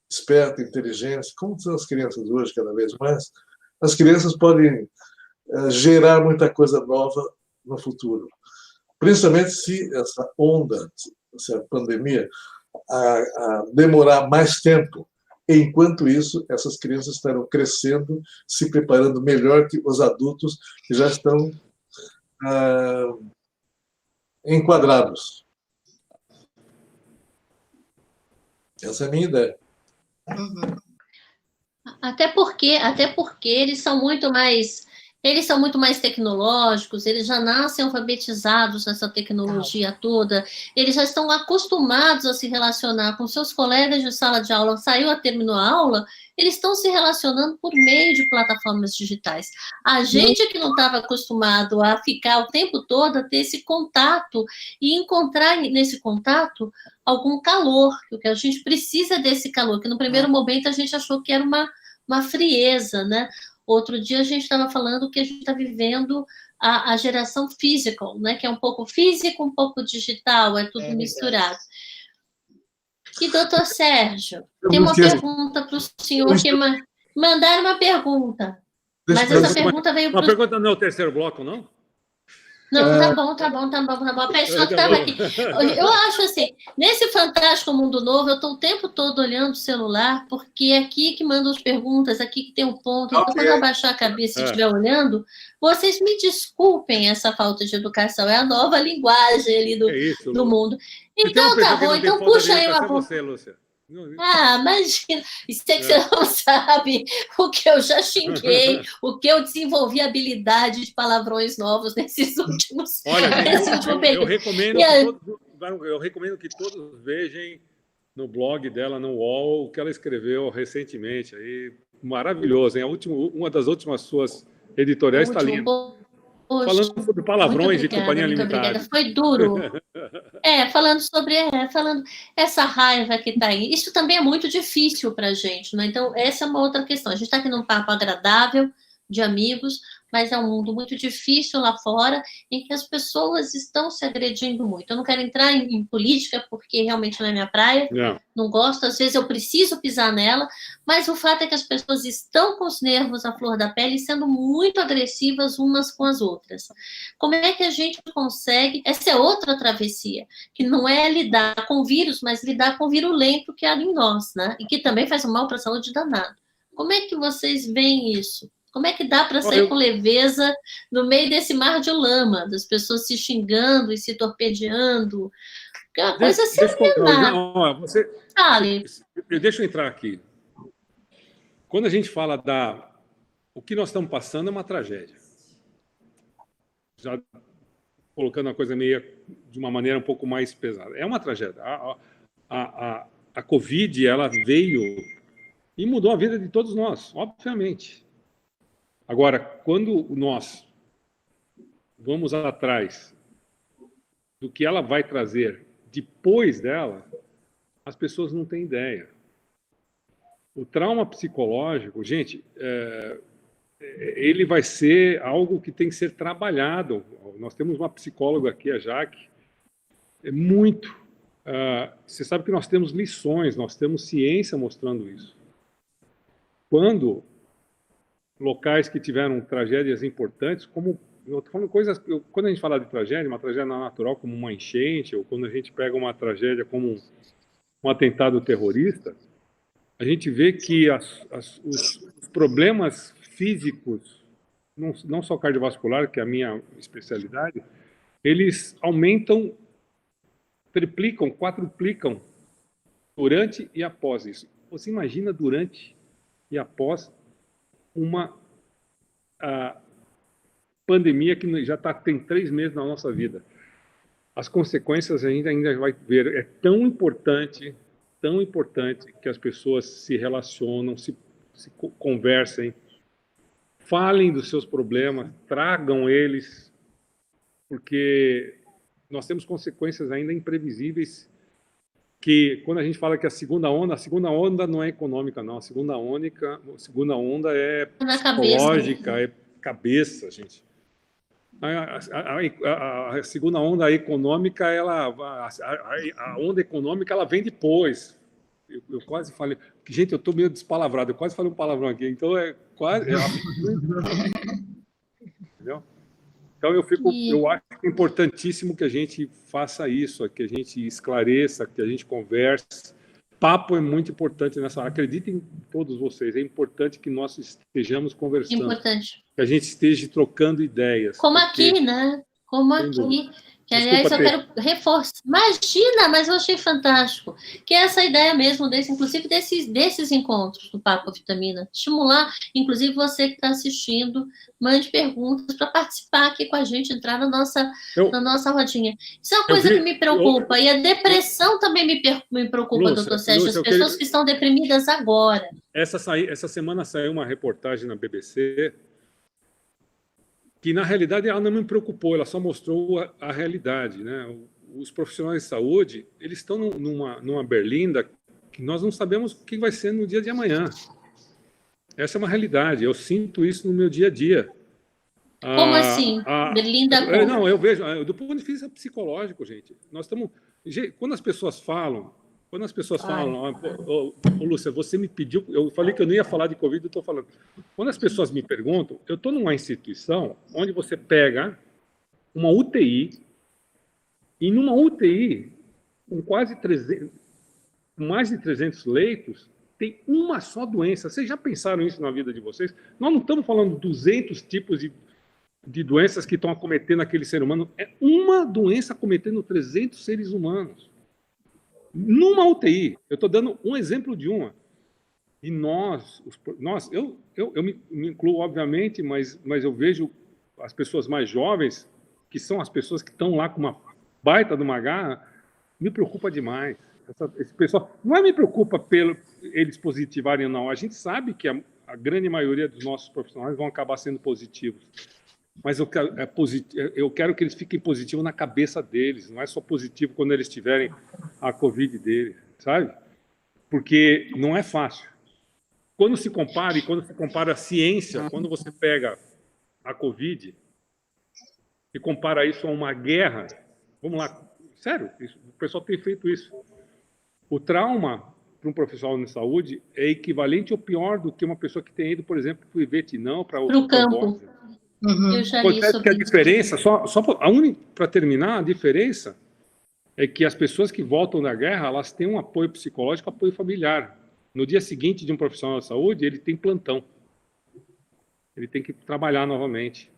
esperta, inteligente, como são as crianças hoje, cada vez mais, as crianças podem gerar muita coisa nova no futuro. Principalmente se essa onda, essa pandemia, demorar mais tempo. Enquanto isso, essas crianças estarão crescendo, se preparando melhor que os adultos que já estão enquadrados. Essa é a minha ideia. Uhum. Até porque eles são muito mais tecnológicos, eles já nascem alfabetizados nessa tecnologia toda, eles já estão acostumados a se relacionar com seus colegas de sala de aula, terminou a aula, eles estão se relacionando por meio de plataformas digitais. A gente que não estava acostumado a ficar o tempo todo, a ter esse contato e encontrar nesse contato algum calor, porque a gente precisa desse calor, que no primeiro momento a gente achou que era uma frieza, né? Outro dia a gente estava falando que a gente está vivendo a geração physical, né? Que é um pouco físico, um pouco digital, é tudo misturado. E, doutor Sérgio, tem uma pergunta para o senhor que mandaram uma pergunta, mas essa pergunta veio para... Uma pergunta não é o terceiro bloco, não? Não, tá bom. A pessoa que estava aqui. Eu acho assim, nesse fantástico mundo novo, eu estou o tempo todo olhando o celular, porque é aqui que mandam as perguntas, aqui que tem um ponto. Então, quando eu abaixar a cabeça e estiver olhando, vocês me desculpem essa falta de educação. É a nova linguagem ali do mundo. Então, tá bom. Então, puxa aí uma você, Lúcia. Imagina, isso é que você não sabe o que eu já xinguei, o que eu desenvolvi habilidade de palavrões novos nesses últimos... Olha, eu recomendo que todos vejam no blog dela, no UOL, o que ela escreveu recentemente. Aí, maravilhoso, hein? Uma das últimas suas editoriais está linda. Falando sobre palavrões e companhia limitada. Foi duro. Falando essa raiva que está aí. Isso também é muito difícil para a gente, né? Então, essa é uma outra questão. A gente está aqui num papo agradável de amigos, mas é um mundo muito difícil lá fora, em que as pessoas estão se agredindo muito. Eu não quero entrar em política, porque realmente não é minha praia, não gosto, às vezes eu preciso pisar nela, mas o fato é que as pessoas estão com os nervos à flor da pele, sendo muito agressivas umas com as outras. Como é que a gente consegue... Essa é outra travessia, que não é lidar com o vírus, mas lidar com o virulento que há em nós, né? E que também faz um mal para a saúde danado. Como é que vocês veem isso? Como é que dá para sair com leveza no meio desse mar de lama, das pessoas se xingando e se torpedeando? É uma coisa assim. Deixa eu entrar aqui. Quando a gente fala o que nós estamos passando é uma tragédia. Já colocando a coisa de uma maneira um pouco mais pesada. É uma tragédia. A Covid, ela veio e mudou a vida de todos nós, obviamente. Agora, quando nós vamos atrás do que ela vai trazer depois dela, as pessoas não têm ideia. O trauma psicológico, gente, ele vai ser algo que tem que ser trabalhado. Nós temos uma psicóloga aqui, a Jaque, você sabe que nós temos lições, nós temos ciência mostrando isso. Quando locais que tiveram tragédias importantes, como eu tô falando quando a gente fala de tragédia, uma tragédia natural como uma enchente, ou quando a gente pega uma tragédia como um atentado terrorista, a gente vê que os problemas físicos, não só cardiovascular, que é a minha especialidade, eles aumentam, triplicam, quadruplicam durante e após isso. Você imagina durante e após uma pandemia que já tem 3 meses na nossa vida. As consequências a gente ainda vai ver. É tão importante que as pessoas se relacionam, se conversem, falem dos seus problemas, tragam eles, porque nós temos consequências ainda imprevisíveis, que quando a gente fala que a segunda onda não é econômica, não. A segunda onda é psicológica, é cabeça, gente. A segunda onda econômica, a onda econômica, ela vem depois. Eu quase falei... Gente, eu estou meio despalavrado, eu quase falei um palavrão aqui, então é quase... Entendeu? Então, eu acho que é importantíssimo que a gente faça isso, que a gente esclareça, que a gente converse. Papo é muito importante nessa área. Acreditem todos vocês, é importante que nós estejamos conversando. Importante. Que a gente esteja trocando ideias. Como aqui, né? Como aqui. Que, aliás, Desculpa, eu quero reforçar. Imagina, mas eu achei fantástico. Que é essa ideia mesmo, inclusive desses encontros do Papo Vitamina. Estimular, inclusive você que está assistindo, mande perguntas para participar aqui com a gente, entrar na nossa rodinha. Isso é uma coisa que me preocupa. E a depressão também me preocupa, Lúcia, doutor Sérgio. As pessoas que estão deprimidas agora. Essa semana saiu uma reportagem na BBC que, na realidade, ela não me preocupou, ela só mostrou a realidade, né? Os profissionais de saúde, eles estão numa berlinda que nós não sabemos o que vai ser no dia de amanhã. Essa é uma realidade, eu sinto isso no meu dia a dia. Como assim? Berlinda como? Não, eu vejo, do ponto de vista psicológico, gente, nós estamos... Quando as pessoas falam, Lúcia, você me pediu, eu falei que eu não ia falar de Covid, eu estou falando. Quando as pessoas me perguntam, eu estou numa instituição onde você pega uma UTI, e numa UTI, com mais de 300 leitos, tem uma só doença. Vocês já pensaram isso na vida de vocês? Nós não estamos falando de 200 tipos de doenças que estão acometendo aquele ser humano. É uma doença acometendo 300 seres humanos. Numa UTI, eu estou dando um exemplo de uma. E eu me incluo, obviamente, mas eu vejo as pessoas mais jovens, que são as pessoas que estão lá com uma baita de uma garra, me preocupa demais. Esse pessoal, não me preocupa pelo eles positivarem ou não. A gente sabe que a grande maioria dos nossos profissionais vão acabar sendo positivos. Mas eu quero que eles fiquem positivos na cabeça deles, não é só positivo quando eles tiverem a Covid deles, sabe? Porque não é fácil. Quando se compara a ciência, quando você pega a Covid e compara isso a uma guerra, vamos lá, sério, o pessoal tem feito isso. O trauma para um profissional de saúde é equivalente ou pior do que uma pessoa que tenha ido, por exemplo, para o Vietnã ou para o campo. Eu já li sobre a diferença, para terminar, a diferença é que as pessoas que voltam da guerra, elas têm um apoio psicológico, apoio familiar. No dia seguinte de um profissional de saúde, ele tem plantão. Ele tem que trabalhar novamente.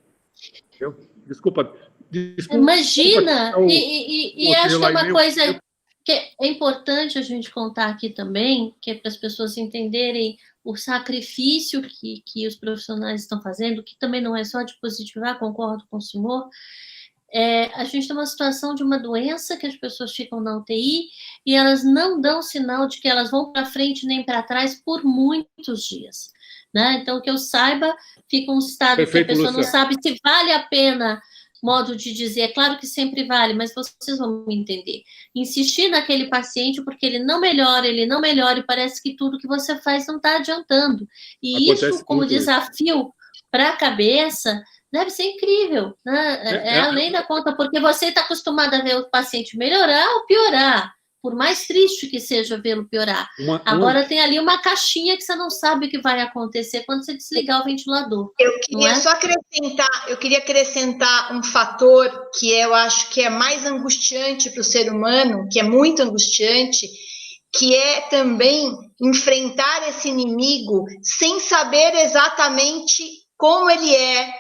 Desculpa. Imagina! E acho que é uma coisa que é importante a gente contar aqui também, que é para as pessoas entenderem o sacrifício que os profissionais estão fazendo, que também não é só de positivar, concordo com o senhor. A gente tem uma situação de uma doença que as pessoas ficam na UTI e elas não dão sinal de que elas vão para frente nem para trás por muitos dias, né? Então, que eu saiba, fica um estado que a pessoa não sabe se vale a pena, modo de dizer, é claro que sempre vale, mas vocês vão me entender. Insistir naquele paciente porque ele não melhora, e parece que tudo que você faz não está adiantando. E isso, como desafio para a cabeça, deve ser incrível, né? Além da conta, porque você está acostumado a ver o paciente melhorar ou piorar, por mais triste que seja vê-lo piorar. Agora tem ali uma caixinha que você não sabe o que vai acontecer quando você desligar o ventilador. Eu queria acrescentar um fator que eu acho que é mais angustiante para o ser humano, que é muito angustiante, que é também enfrentar esse inimigo sem saber exatamente como ele é,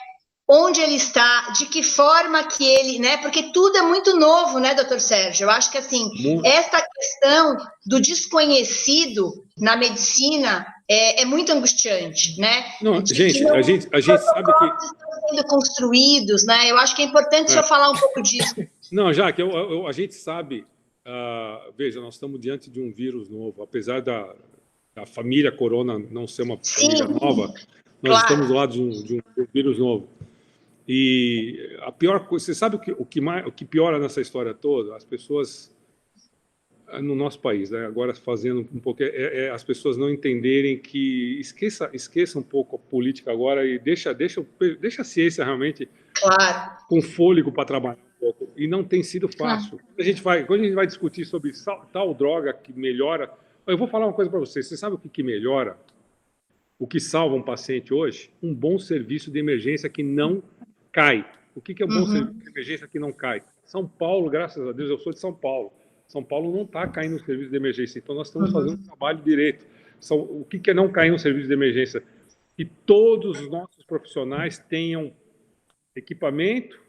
onde ele está, de que forma que ele, né? Porque tudo é muito novo, né, doutor Sérgio? Eu acho que, assim, esta questão do desconhecido na medicina é muito angustiante, né? Não, a gente sabe que estão sendo construídos, né? Eu acho que é importante eu falar um pouco disso. Não, Jaque, a gente sabe, veja, nós estamos diante de um vírus novo, apesar da família Corona não ser uma família nova, nós estamos do lado de um vírus novo. E a pior coisa, você sabe o que piora nessa história toda? As pessoas, no nosso país, né, agora fazendo um pouco, as pessoas não entenderem que esqueça um pouco a política agora e deixa a ciência realmente com fôlego para trabalhar um pouco. E não tem sido fácil. Quando a gente vai discutir sobre tal droga que melhora, eu vou falar uma coisa para vocês. Você sabe o que melhora? O que salva um paciente hoje? Um bom serviço de emergência que não cai. O que é um bom serviço de emergência que não cai? São Paulo, graças a Deus, eu sou de São Paulo. São Paulo não está caindo no serviço de emergência, então nós estamos fazendo um trabalho direito. O que é não cair no serviço de emergência? Que todos os nossos profissionais tenham equipamento,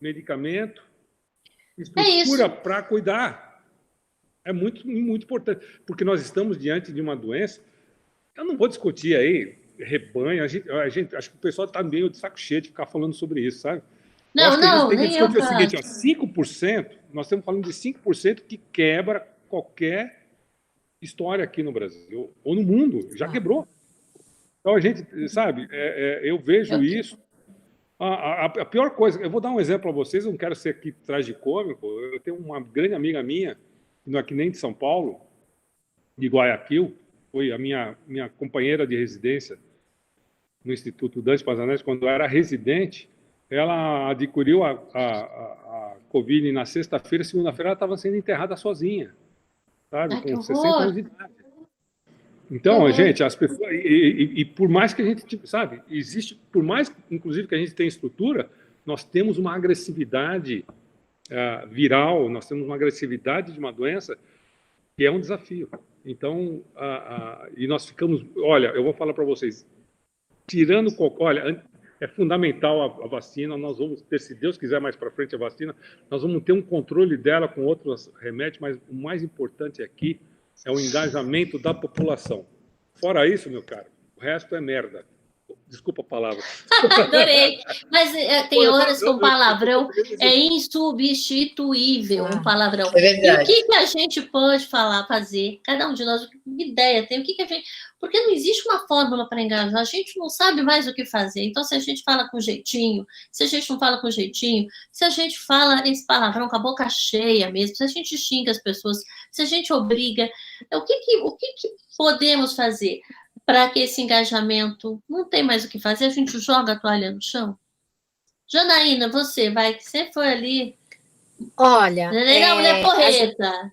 medicamento estrutura para cuidar. É muito, muito importante, porque nós estamos diante de uma doença. Eu não vou discutir aí rebanho, a gente acho que o pessoal está meio de saco cheio de ficar falando sobre isso, sabe? Eu acho que a gente tem que discutir o seguinte, ó, 5%, nós estamos falando de 5% que quebra qualquer história aqui no Brasil, ou no mundo, já quebrou. Então a gente, sabe, eu vejo isso. A pior coisa, eu vou dar um exemplo para vocês, eu não quero ser aqui tragicômico, eu tenho uma grande amiga minha, não é que nem de São Paulo, de Guayaquil, foi a minha companheira de residência no Instituto Dante Pazzanese, quando eu era residente. Ela adquiriu a Covid na sexta-feira, segunda-feira ela estava sendo enterrada sozinha, sabe, com 60 anos de idade. Então, gente, as pessoas... E por mais que a gente, sabe, existe... Por mais, inclusive, que a gente tenha estrutura, nós temos uma agressividade viral, nós temos uma agressividade de uma doença que é um desafio. Então, e nós ficamos... Olha, eu vou falar para vocês, tirando... Olha, é fundamental a vacina, nós vamos ter, se Deus quiser mais para frente a vacina, nós vamos ter um controle dela com outros remédios, mas o mais importante aqui é o engajamento da população. Fora isso, meu caro, o resto é merda. Desculpa a palavra. Adorei. Mas tem horas que o palavrão é insubstituível, um palavrão. É verdade. E o que a gente pode fazer? Cada um de nós, que ideia tem? O que a gente... Porque não existe uma fórmula para engajar. A gente não sabe mais o que fazer. Então, se a gente fala com jeitinho, se a gente não fala com jeitinho, se a gente fala esse palavrão com a boca cheia mesmo, se a gente xinga as pessoas, se a gente obriga, o que podemos fazer para que esse engajamento não tem mais o que fazer? A gente joga a toalha no chão? Janaína, você foi ali. Olha, mulher porreta.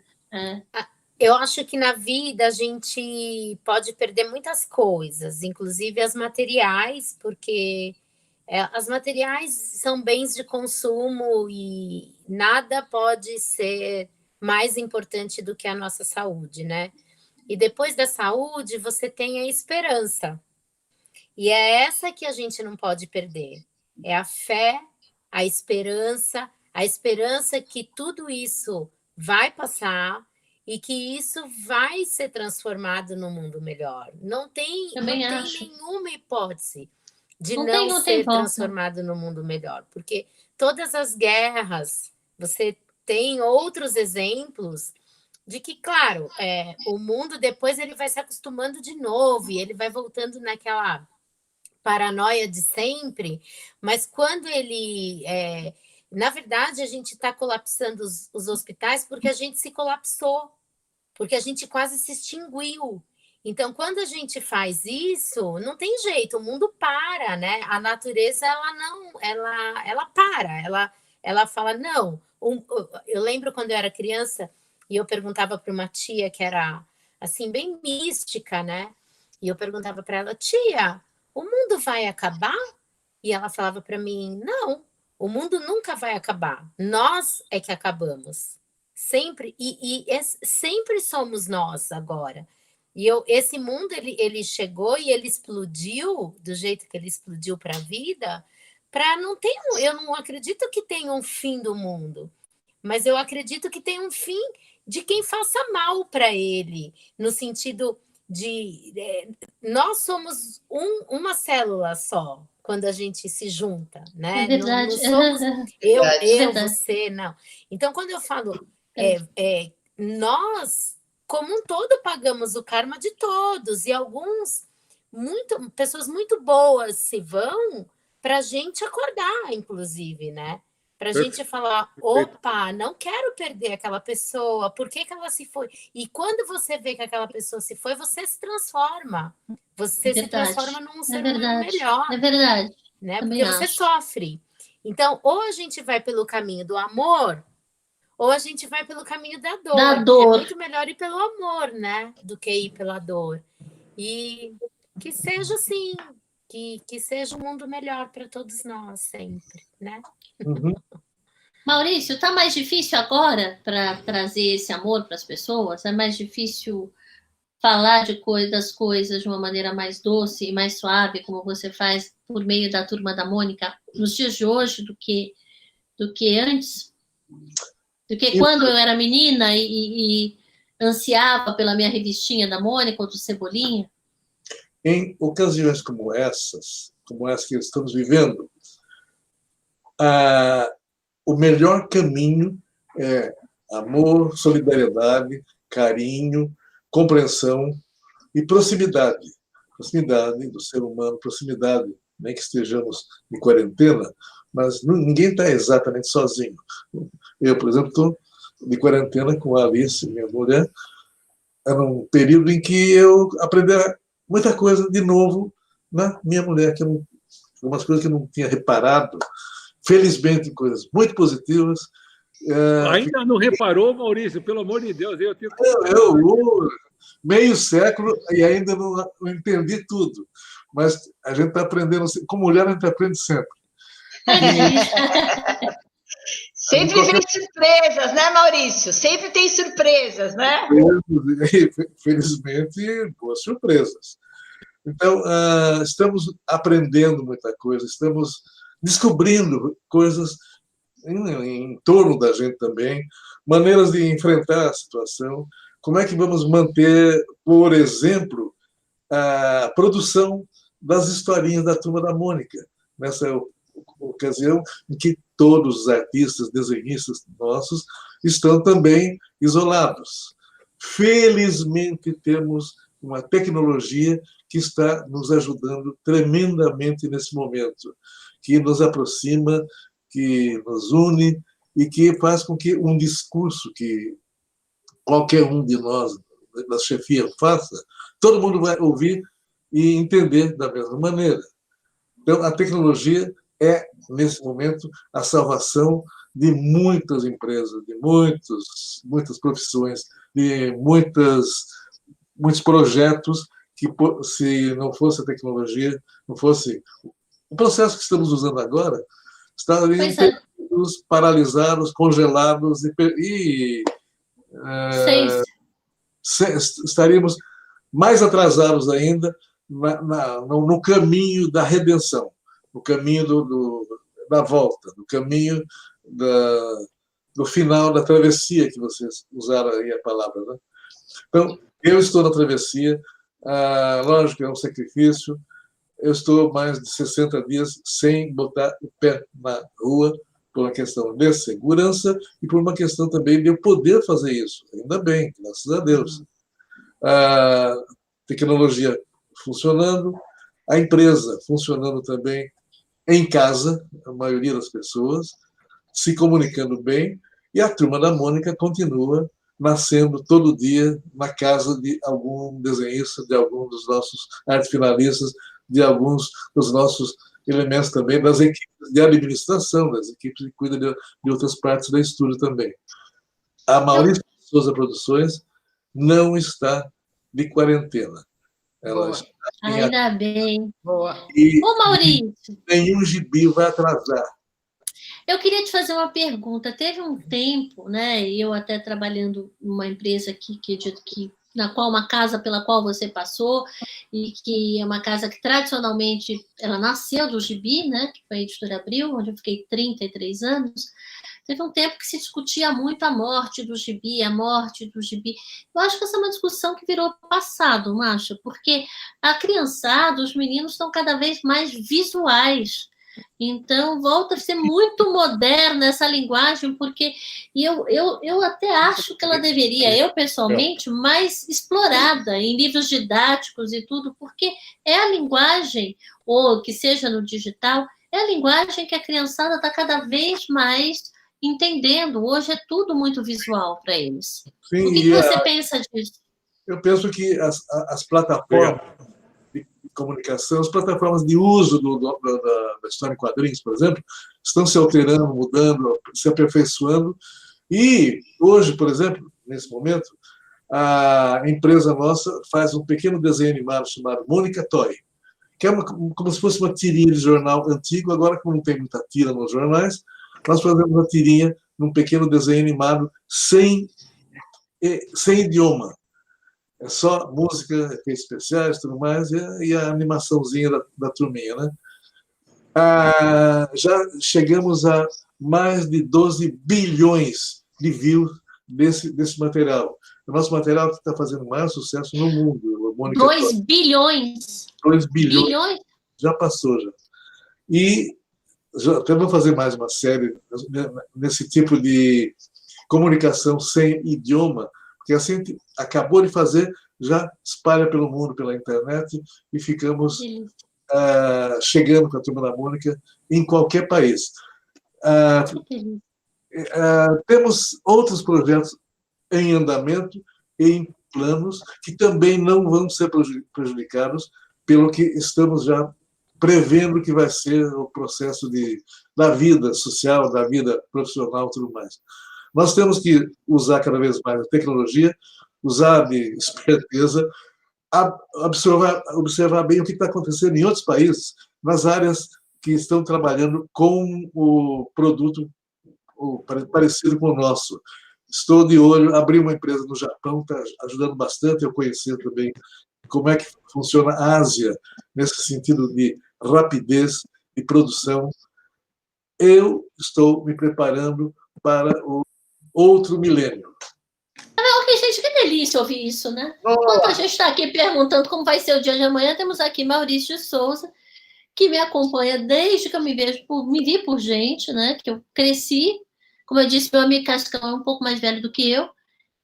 Eu acho que na vida a gente pode perder muitas coisas, inclusive as materiais, porque as materiais são bens de consumo e nada pode ser mais importante do que a nossa saúde, né? E depois da saúde, você tem a esperança. E é essa que a gente não pode perder. É a fé, a esperança que tudo isso vai passar e que isso vai ser transformado num mundo melhor. Não tem nenhuma hipótese de não ser transformado num mundo melhor. Porque todas as guerras, você tem outros exemplos de que, claro, o mundo depois ele vai se acostumando de novo e ele vai voltando naquela paranoia de sempre, mas quando ele... na verdade, a gente está colapsando os hospitais porque a gente se colapsou, porque a gente quase se extinguiu. Então, quando a gente faz isso, não tem jeito, o mundo para, né? A natureza, ela para, ela fala, não. Eu lembro quando eu era criança, e eu perguntava para uma tia que era, assim, bem mística, né? E eu perguntava para ela, tia, o mundo vai acabar? E ela falava para mim, não, o mundo nunca vai acabar. Nós é que acabamos. Sempre, sempre somos nós agora. E esse mundo, ele chegou e ele explodiu do jeito que ele explodiu para a vida, eu não acredito que tenha um fim do mundo, mas eu acredito que tem um fim de quem faça mal para ele, no sentido de nós somos uma célula só quando a gente se junta, né? É verdade. Não somos você, não. Então, quando eu falo nós, como um todo, pagamos o karma de todos, e pessoas muito boas se vão para a gente acordar, inclusive, né? Para a gente falar, opa, não quero perder aquela pessoa, por que ela se foi? E quando você vê que aquela pessoa se foi, você se transforma. Você se transforma num ser humano melhor. É verdade. Né? Porque você sofre. Então, ou a gente vai pelo caminho do amor, ou a gente vai pelo caminho da dor. É muito melhor ir pelo amor, né? Do que ir pela dor. E que seja assim, que seja um mundo melhor para todos nós sempre, né? Uhum. Maurício, tá mais difícil agora para trazer esse amor para as pessoas? É mais difícil falar das coisas de uma maneira mais doce e mais suave, como você faz por meio da Turma da Mônica, nos dias de hoje, do que antes? Porque quando eu era menina e ansiava pela minha revistinha da Mônica ou do Cebolinha. Em ocasiões como essa que estamos vivendo, o melhor caminho é amor, solidariedade, carinho, compreensão e proximidade. Proximidade do ser humano, proximidade, nem que estejamos em quarentena, mas ninguém está exatamente sozinho. Eu, por exemplo, estou de quarentena com a Alice, minha mulher, era um período em que eu aprendi muita coisa de novo na minha mulher, que algumas coisas que eu não tinha reparado, felizmente coisas muito positivas. Ainda não reparou, Maurício? Pelo amor de Deus, eu tenho... meio século e ainda não entendi tudo, mas a gente está aprendendo, como mulher a gente aprende sempre. Sempre vem surpresas, né, Maurício? Sempre tem surpresas, né? Felizmente, boas surpresas. Então, estamos aprendendo muita coisa, estamos descobrindo coisas em torno da gente também, maneiras de enfrentar a situação. Como é que vamos manter, por exemplo, a produção das historinhas da Turma da Mônica, nessa ocasião em que todos os artistas, desenhistas nossos estão também isolados. Felizmente, temos uma tecnologia que está nos ajudando tremendamente nesse momento, que nos aproxima, que nos une e que faz com que um discurso que qualquer um de nós, da chefia, faça, todo mundo vai ouvir e entender da mesma maneira. Então, a tecnologia é, nesse momento, a salvação de muitas empresas, de muitas profissões, de muitos projetos que, se não fosse a tecnologia, não fosse o processo que estamos usando agora, estariam paralisados, congelados e estaríamos mais atrasados ainda no caminho da redenção, no caminho da volta, no caminho do final da travessia, que vocês usaram aí a palavra, né? Então, eu estou na travessia, lógico que é um sacrifício, eu estou mais de 60 dias sem botar o pé na rua, por uma questão de segurança e por uma questão também de eu poder fazer isso. Ainda bem, graças a Deus. A tecnologia funcionando, a empresa funcionando também em casa, a maioria das pessoas, se comunicando bem, e a Turma da Mônica continua nascendo todo dia na casa de algum desenhista, de algum dos nossos artes finalistas, de alguns dos nossos elementos também, das equipes de administração, das equipes que cuidam de outras partes da estúdio também. A Maurício de Souza Produções não está de quarentena. Ela está ainda bem. Boa. Ô, Maurício, nenhum gibi vai atrasar. eu queria te fazer uma pergunta. Teve um tempo, né, eu até trabalhando numa empresa aqui, na qual uma casa pela qual você passou, e que é uma casa que tradicionalmente ela nasceu do gibi, né, que foi a Editora Abril, onde eu fiquei 33 anos. Teve um tempo que se discutia muito a morte do gibi, a morte do gibi. Eu acho que essa é uma discussão que virou passado, não acha? Porque a criançada, os meninos estão cada vez mais visuais. Então, volta a ser muito moderna essa linguagem, porque eu até acho que ela deveria, eu pessoalmente, mais explorada em livros didáticos e tudo, porque é a linguagem, ou que seja no digital, é a linguagem que a criançada está cada vez mais entendendo. Hoje é tudo muito visual para eles. Sim, o que você pensa disso? Eu penso que as plataformas de comunicação, as plataformas de uso da história em quadrinhos, por exemplo, estão se alterando, mudando, se aperfeiçoando. E hoje, por exemplo, nesse momento, a empresa nossa faz um pequeno desenho animado chamado Mônica Toy, que é como se fosse uma tirinha de jornal antigo. Agora, como não tem muita tira nos jornais, nós fazemos uma tirinha num pequeno desenho animado sem idioma. É só música, efeitos especiais, tudo mais, e a animaçãozinha da turminha, né? Já chegamos a mais de 12 bilhões views desse material. O nosso material que está fazendo maior sucesso no mundo. Mônica, 2 bilhões. 2 bilhões. Já passou, já. E até vou fazer mais uma série nesse tipo de comunicação sem idioma, porque assim acabou de fazer, já espalha pelo mundo, pela internet, e ficamos chegando com a Turma da Mônica em qualquer país. Temos outros projetos em andamento, em planos, que também não vão ser prejudicados pelo que estamos já prevendo que vai ser o processo da vida social, da vida profissional e tudo mais. Nós temos que usar cada vez mais a tecnologia, usar de esperteza, observar bem o que está acontecendo em outros países, nas áreas que estão trabalhando com o produto parecido com o nosso. Estou de olho, abri uma empresa no Japão, está ajudando bastante eu conhecer também como é que funciona a Ásia, nesse sentido de rapidez e produção. Eu estou me preparando para o outro milênio. Ok, gente, que delícia ouvir isso, né? Enquanto a gente está aqui perguntando como vai ser o dia de amanhã, temos aqui Maurício de Souza, que me acompanha desde que eu me vi por gente, né? Que eu cresci, como eu disse, meu amigo Cascão é um pouco mais velho do que eu.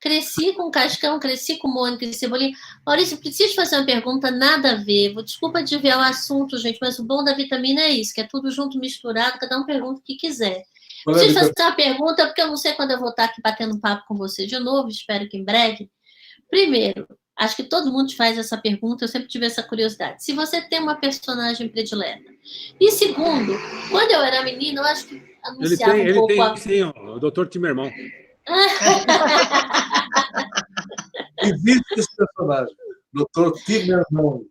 Cresci com Cascão, cresci com Mônica e Cebolinha. Maurício, preciso fazer uma pergunta, nada a ver. Desculpa desviar o assunto, gente, mas o bom da vitamina é isso, que é tudo junto, misturado, cada um pergunta o que quiser. Preciso fazer uma pergunta, porque eu não sei quando eu vou estar aqui batendo papo com você de novo, espero que em breve. Primeiro, acho que todo mundo te faz essa pergunta, eu sempre tive essa curiosidade. Se você tem uma personagem predileta. E segundo, quando eu era menina, eu acho que anunciava um pouco... Ele tem, sim, o Dr. Timerman. Existe esse personagem, Dr. Timerman.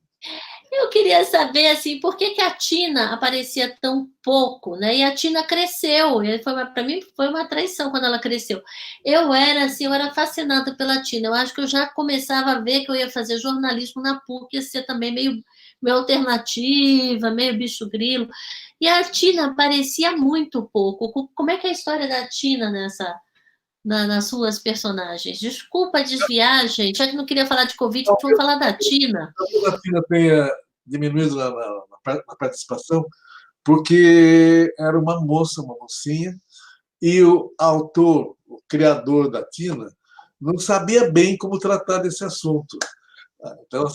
Eu queria saber, assim, por que a Tina aparecia tão pouco, né? E a Tina cresceu. Para mim, foi uma traição quando ela cresceu. Eu era fascinada pela Tina. Eu acho que eu já começava a ver que eu ia fazer jornalismo na PUC, ia ser também meio alternativa, meio bicho grilo. E a Tina aparecia muito pouco. Como é que é a história da Tina nas suas personagens? Desculpa desviar, gente. Já que não queria falar de Covid, vamos falar da Tina. Talvez a Tina tenha diminuído na participação, porque era uma mocinha, e o autor, o criador da Tina, não sabia bem como tratar desse assunto. Então, eu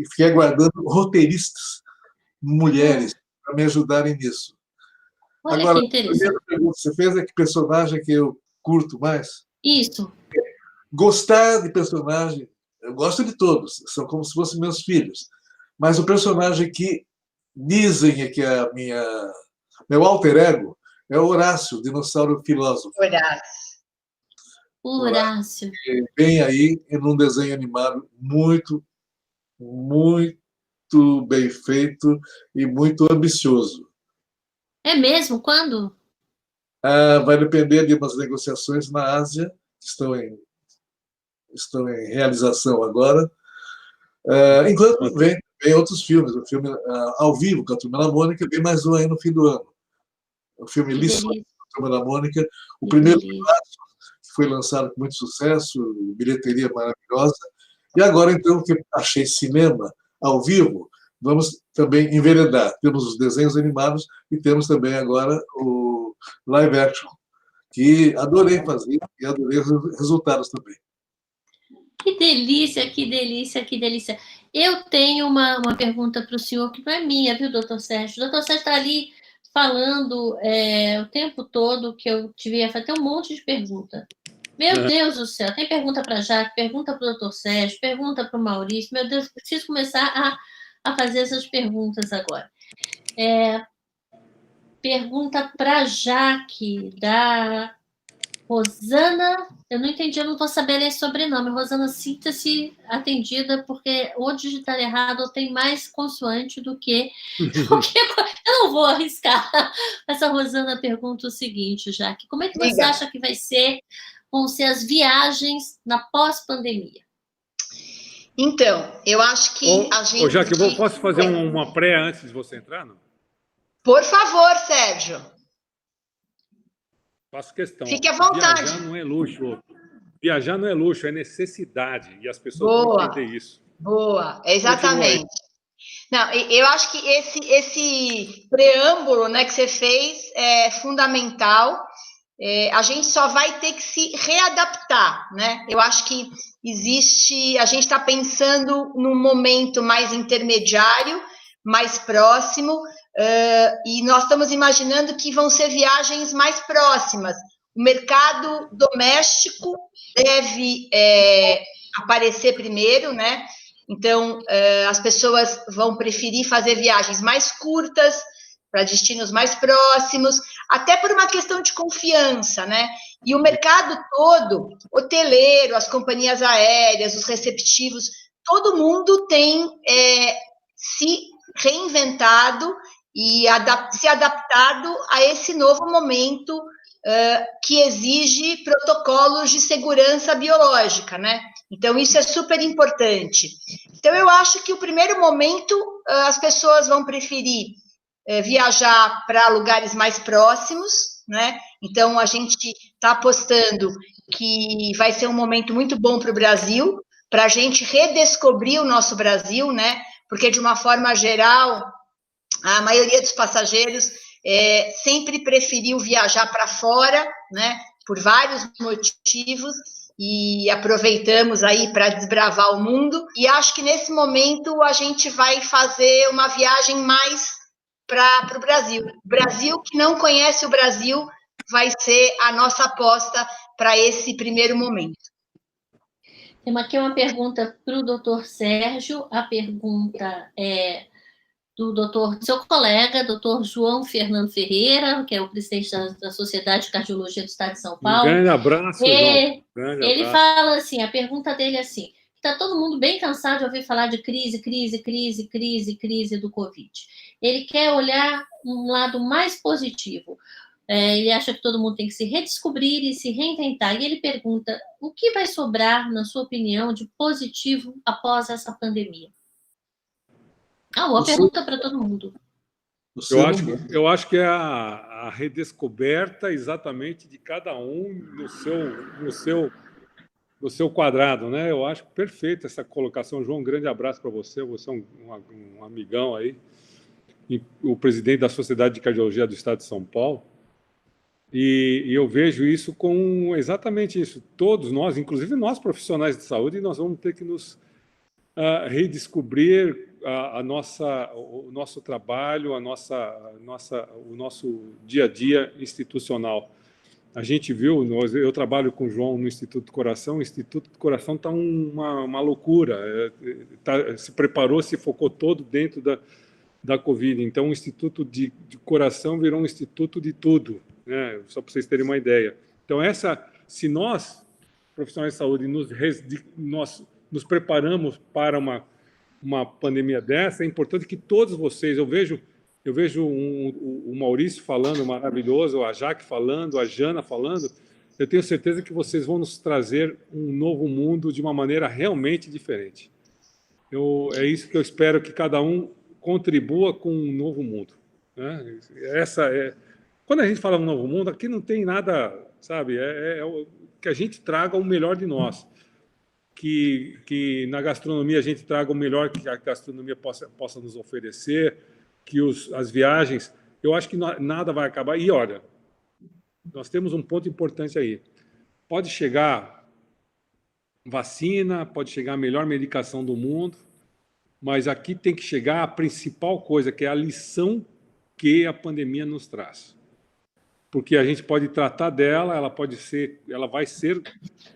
fiquei aguardando roteiristas, mulheres, para me ajudarem nisso. Olha, agora, que interessante. A primeira pergunta que você fez é que personagem que eu curto mais? Isso. Gostar de personagem, eu gosto de todos, são como se fossem meus filhos. Mas o personagem que dizem que é meu alter ego é o Horácio, o dinossauro filósofo. Horácio. Vem aí em um desenho animado muito, muito bem feito e muito ambicioso. É mesmo? Quando? Vai depender de umas negociações na Ásia, que estão em realização agora. Enquanto vem outros filmes. O filme ao vivo com a Turma da Mônica, vem mais um aí no fim do ano. O filme Lições com a Turma da Mônica. O primeiro que foi lançado com muito sucesso, bilheteria maravilhosa. E agora, então, que achei cinema ao vivo, vamos também enveredar. Temos os desenhos animados e temos também agora o live action, que adorei fazer e adorei os resultados também. Que delícia, que delícia, que delícia. Eu tenho uma pergunta para o senhor, que não é minha, viu, doutor Sérgio? O doutor Sérgio está ali falando o tempo todo que eu devia fazer um monte de pergunta. Meu Deus do céu, tem pergunta para Jaque, pergunta para o doutor Sérgio, pergunta para o Maurício. Meu Deus, preciso começar a fazer essas perguntas agora. Pergunta para Jaque, da Rosana, eu não entendi, eu não vou saber ler sobrenome. Rosana, sinta-se atendida, porque ou digitar errado ou tem mais consoante do que qualquer coisa. Eu não vou arriscar. Essa Rosana pergunta o seguinte, Jaque, como é que você acha que vão ser as viagens na pós-pandemia? Então, eu acho que a gente... Jaque, posso fazer uma pré antes de você entrar? Não? Por favor, Sérgio. Faço questão. Fique à vontade. Viajar não é luxo. Viajar não é luxo, é necessidade. E as pessoas vão entender isso. Boa, exatamente. Não, eu acho que esse preâmbulo, né, que você fez é fundamental. A gente só vai ter que se readaptar, né? Eu acho que a gente está pensando num momento mais intermediário, mais próximo, e nós estamos imaginando que vão ser viagens mais próximas. O mercado doméstico deve aparecer primeiro, né? Então, as pessoas vão preferir fazer viagens mais curtas, para destinos mais próximos, até por uma questão de confiança, né? E o mercado todo, hoteleiro, as companhias aéreas, os receptivos, todo mundo tem se reinventado e se adaptado a esse novo momento que exige protocolos de segurança biológica, né? Então, isso é super importante. Então, eu acho que o primeiro momento, as pessoas vão preferir viajar para lugares mais próximos, né? Então, a gente está apostando que vai ser um momento muito bom para o Brasil, para a gente redescobrir o nosso Brasil, né? Porque, de uma forma geral, a maioria dos passageiros sempre preferiu viajar para fora, né? Por vários motivos, e aproveitamos aí para desbravar o mundo. E acho que, nesse momento, a gente vai fazer uma viagem mais para o Brasil. O Brasil que não conhece o Brasil vai ser a nossa aposta para esse primeiro momento. Temos aqui uma pergunta para o doutor Sérgio. A pergunta é do seu colega, doutor João Fernando Ferreira, que é o presidente da Sociedade de Cardiologia do Estado de São Paulo. Um grande abraço, João. Ele fala assim, a pergunta dele é assim: está todo mundo bem cansado de ouvir falar de crise do Covid. Ele quer olhar um lado mais positivo. Ele acha que todo mundo tem que se redescobrir e se reinventar. E ele pergunta, o que vai sobrar, na sua opinião, de positivo após essa pandemia? Boa pergunta para todo mundo. Eu acho que é a redescoberta exatamente de cada um no seu quadrado, né? Eu acho perfeita essa colocação. João, um grande abraço para você. Você é um amigão aí, e o presidente da Sociedade de Cardiologia do Estado de São Paulo. E eu vejo isso com exatamente isso. Todos nós, inclusive nós profissionais de saúde, nós vamos ter que nos redescobrir o nosso trabalho, o nosso dia a dia institucional. A gente viu, eu trabalho com o João no Instituto do Coração, o Instituto do Coração está uma loucura, se preparou, se focou todo dentro da Covid. Então, o Instituto de Coração virou um instituto de tudo, né? Só para vocês terem uma ideia. Então, se nós, profissionais de saúde, nós nos preparamos para uma pandemia dessa, é importante que todos vocês, eu vejo o Maurício falando maravilhoso, a Jaque falando, a Jana falando, eu tenho certeza que vocês vão nos trazer um novo mundo de uma maneira realmente diferente. É isso que eu espero, que cada um contribua com um novo mundo, né? Quando a gente fala um novo mundo, aqui não tem nada, sabe, que a gente traga o melhor de nós, que na gastronomia a gente traga o melhor que a gastronomia possa nos oferecer, que as viagens, eu acho que nada vai acabar. E olha, nós temos um ponto importante aí. Pode chegar vacina, pode chegar a melhor medicação do mundo, mas aqui tem que chegar a principal coisa, que é a lição que a pandemia nos traz. Porque a gente pode tratar dela, ela vai ser,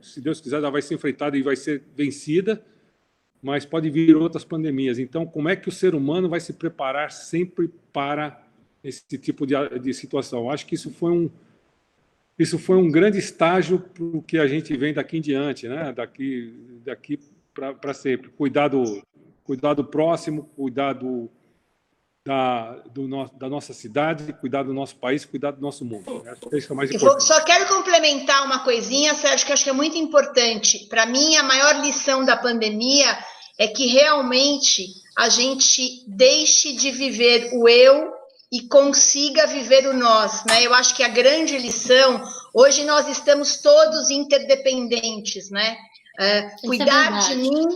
se Deus quiser, ela vai ser enfrentada e vai ser vencida, mas pode vir outras pandemias. Então, como é que o ser humano vai se preparar sempre para esse tipo de situação? Acho que isso foi um grande estágio para o que a gente vem daqui em diante, né? Daqui para sempre. Cuidar do próximo, cuidar da nossa cidade, cuidar do nosso país, cuidar do nosso mundo. Acho que isso é mais importante. Só quero complementar uma coisinha, Sérgio, que acho que é muito importante. Para mim, a maior lição da pandemia é que realmente a gente deixe de viver o eu e consiga viver o nós, né? Eu acho que a grande lição, hoje nós estamos todos interdependentes, né? Cuidar de mim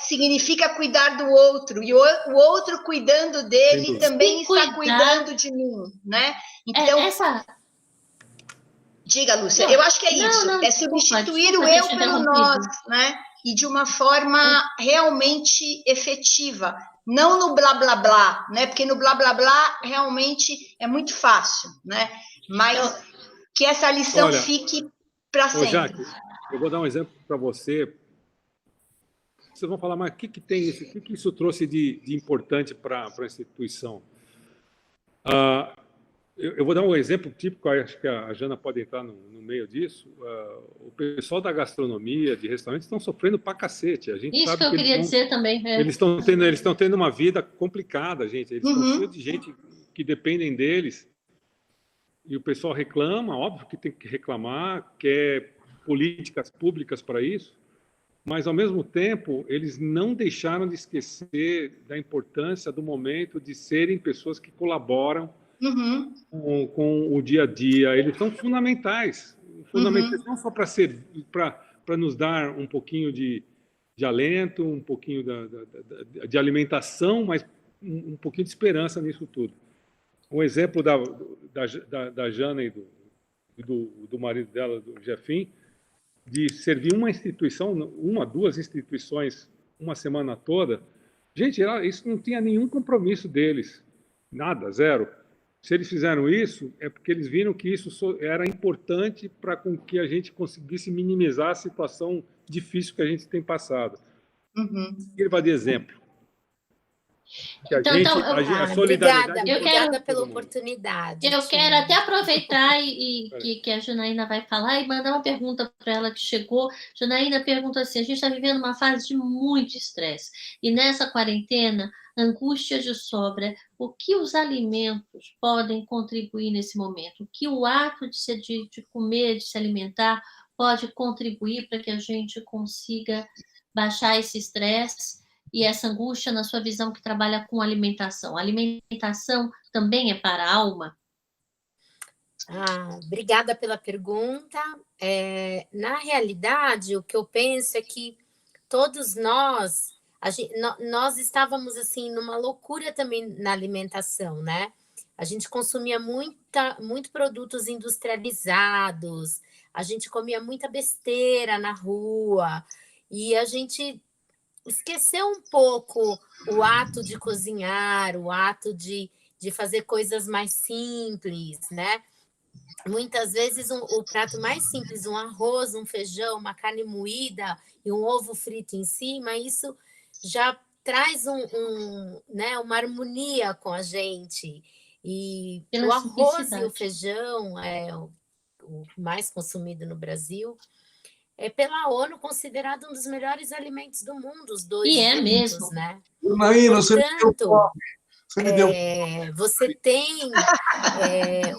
significa cuidar do outro, e o outro cuidando dele também está cuidando de mim, né? Então, diga, Lúcia, eu acho que é isso, é substituir o eu pelo nós, né? E de uma forma realmente efetiva, não no blá blá blá, né? Porque no blá blá blá realmente é muito fácil, né? Mas que essa lição fique para sempre. Jaque, eu vou dar um exemplo para você. Vocês vão falar, mas o que isso trouxe de importante para a instituição? Eu vou dar um exemplo típico, acho que a Jana pode entrar no meio disso. O pessoal da gastronomia, de restaurantes, estão sofrendo pra cacete. A gente isso sabe que eu queria dizer também. Eles estão tendo uma vida complicada, gente. Eles estão cheios de gente que dependem deles. E o pessoal reclama, óbvio que tem que reclamar, quer políticas públicas para isso. Mas, ao mesmo tempo, eles não deixaram de esquecer da importância do momento de serem pessoas que colaboram com o dia a dia. Eles são fundamentais não só para nos dar um pouquinho de alento, um pouquinho de alimentação, mas um pouquinho de esperança nisso tudo. Um exemplo da Jana e do marido dela, do Jefim, de servir duas instituições, uma semana toda. Gente, isso não tinha nenhum compromisso deles. Nada, zero. Se eles fizeram isso, é porque eles viram que isso era importante para com que a gente conseguisse minimizar a situação difícil que a gente tem passado. Ele vai de exemplo. A solidariedade. Obrigada pela oportunidade. Eu quero até aproveitar que a Janaína vai falar e mandar uma pergunta para ela que chegou. Janaína pergunta assim: a gente está vivendo uma fase de muito estresse e nessa quarentena, angústia de sobra. O que os alimentos podem contribuir nesse momento? O que o ato de comer, de se alimentar, pode contribuir para que a gente consiga baixar esse estresse e essa angústia, na sua visão, que trabalha com alimentação? A alimentação também é para a alma? Obrigada pela pergunta. Na realidade, o que eu penso é que todos nós estávamos assim numa loucura também na alimentação, né? A gente consumia muito produtos industrializados, a gente comia muita besteira na rua, e a gente esqueceu um pouco o ato de cozinhar, o ato de fazer coisas mais simples, né? Muitas vezes o prato mais simples, um arroz, um feijão, uma carne moída e um ovo frito em cima, isso já traz né, uma harmonia com a gente. E o arroz e o feijão é o mais consumido no Brasil. É pela ONU considerado um dos melhores alimentos do mundo, os dois juntos, mesmo, né? Janaína, você tem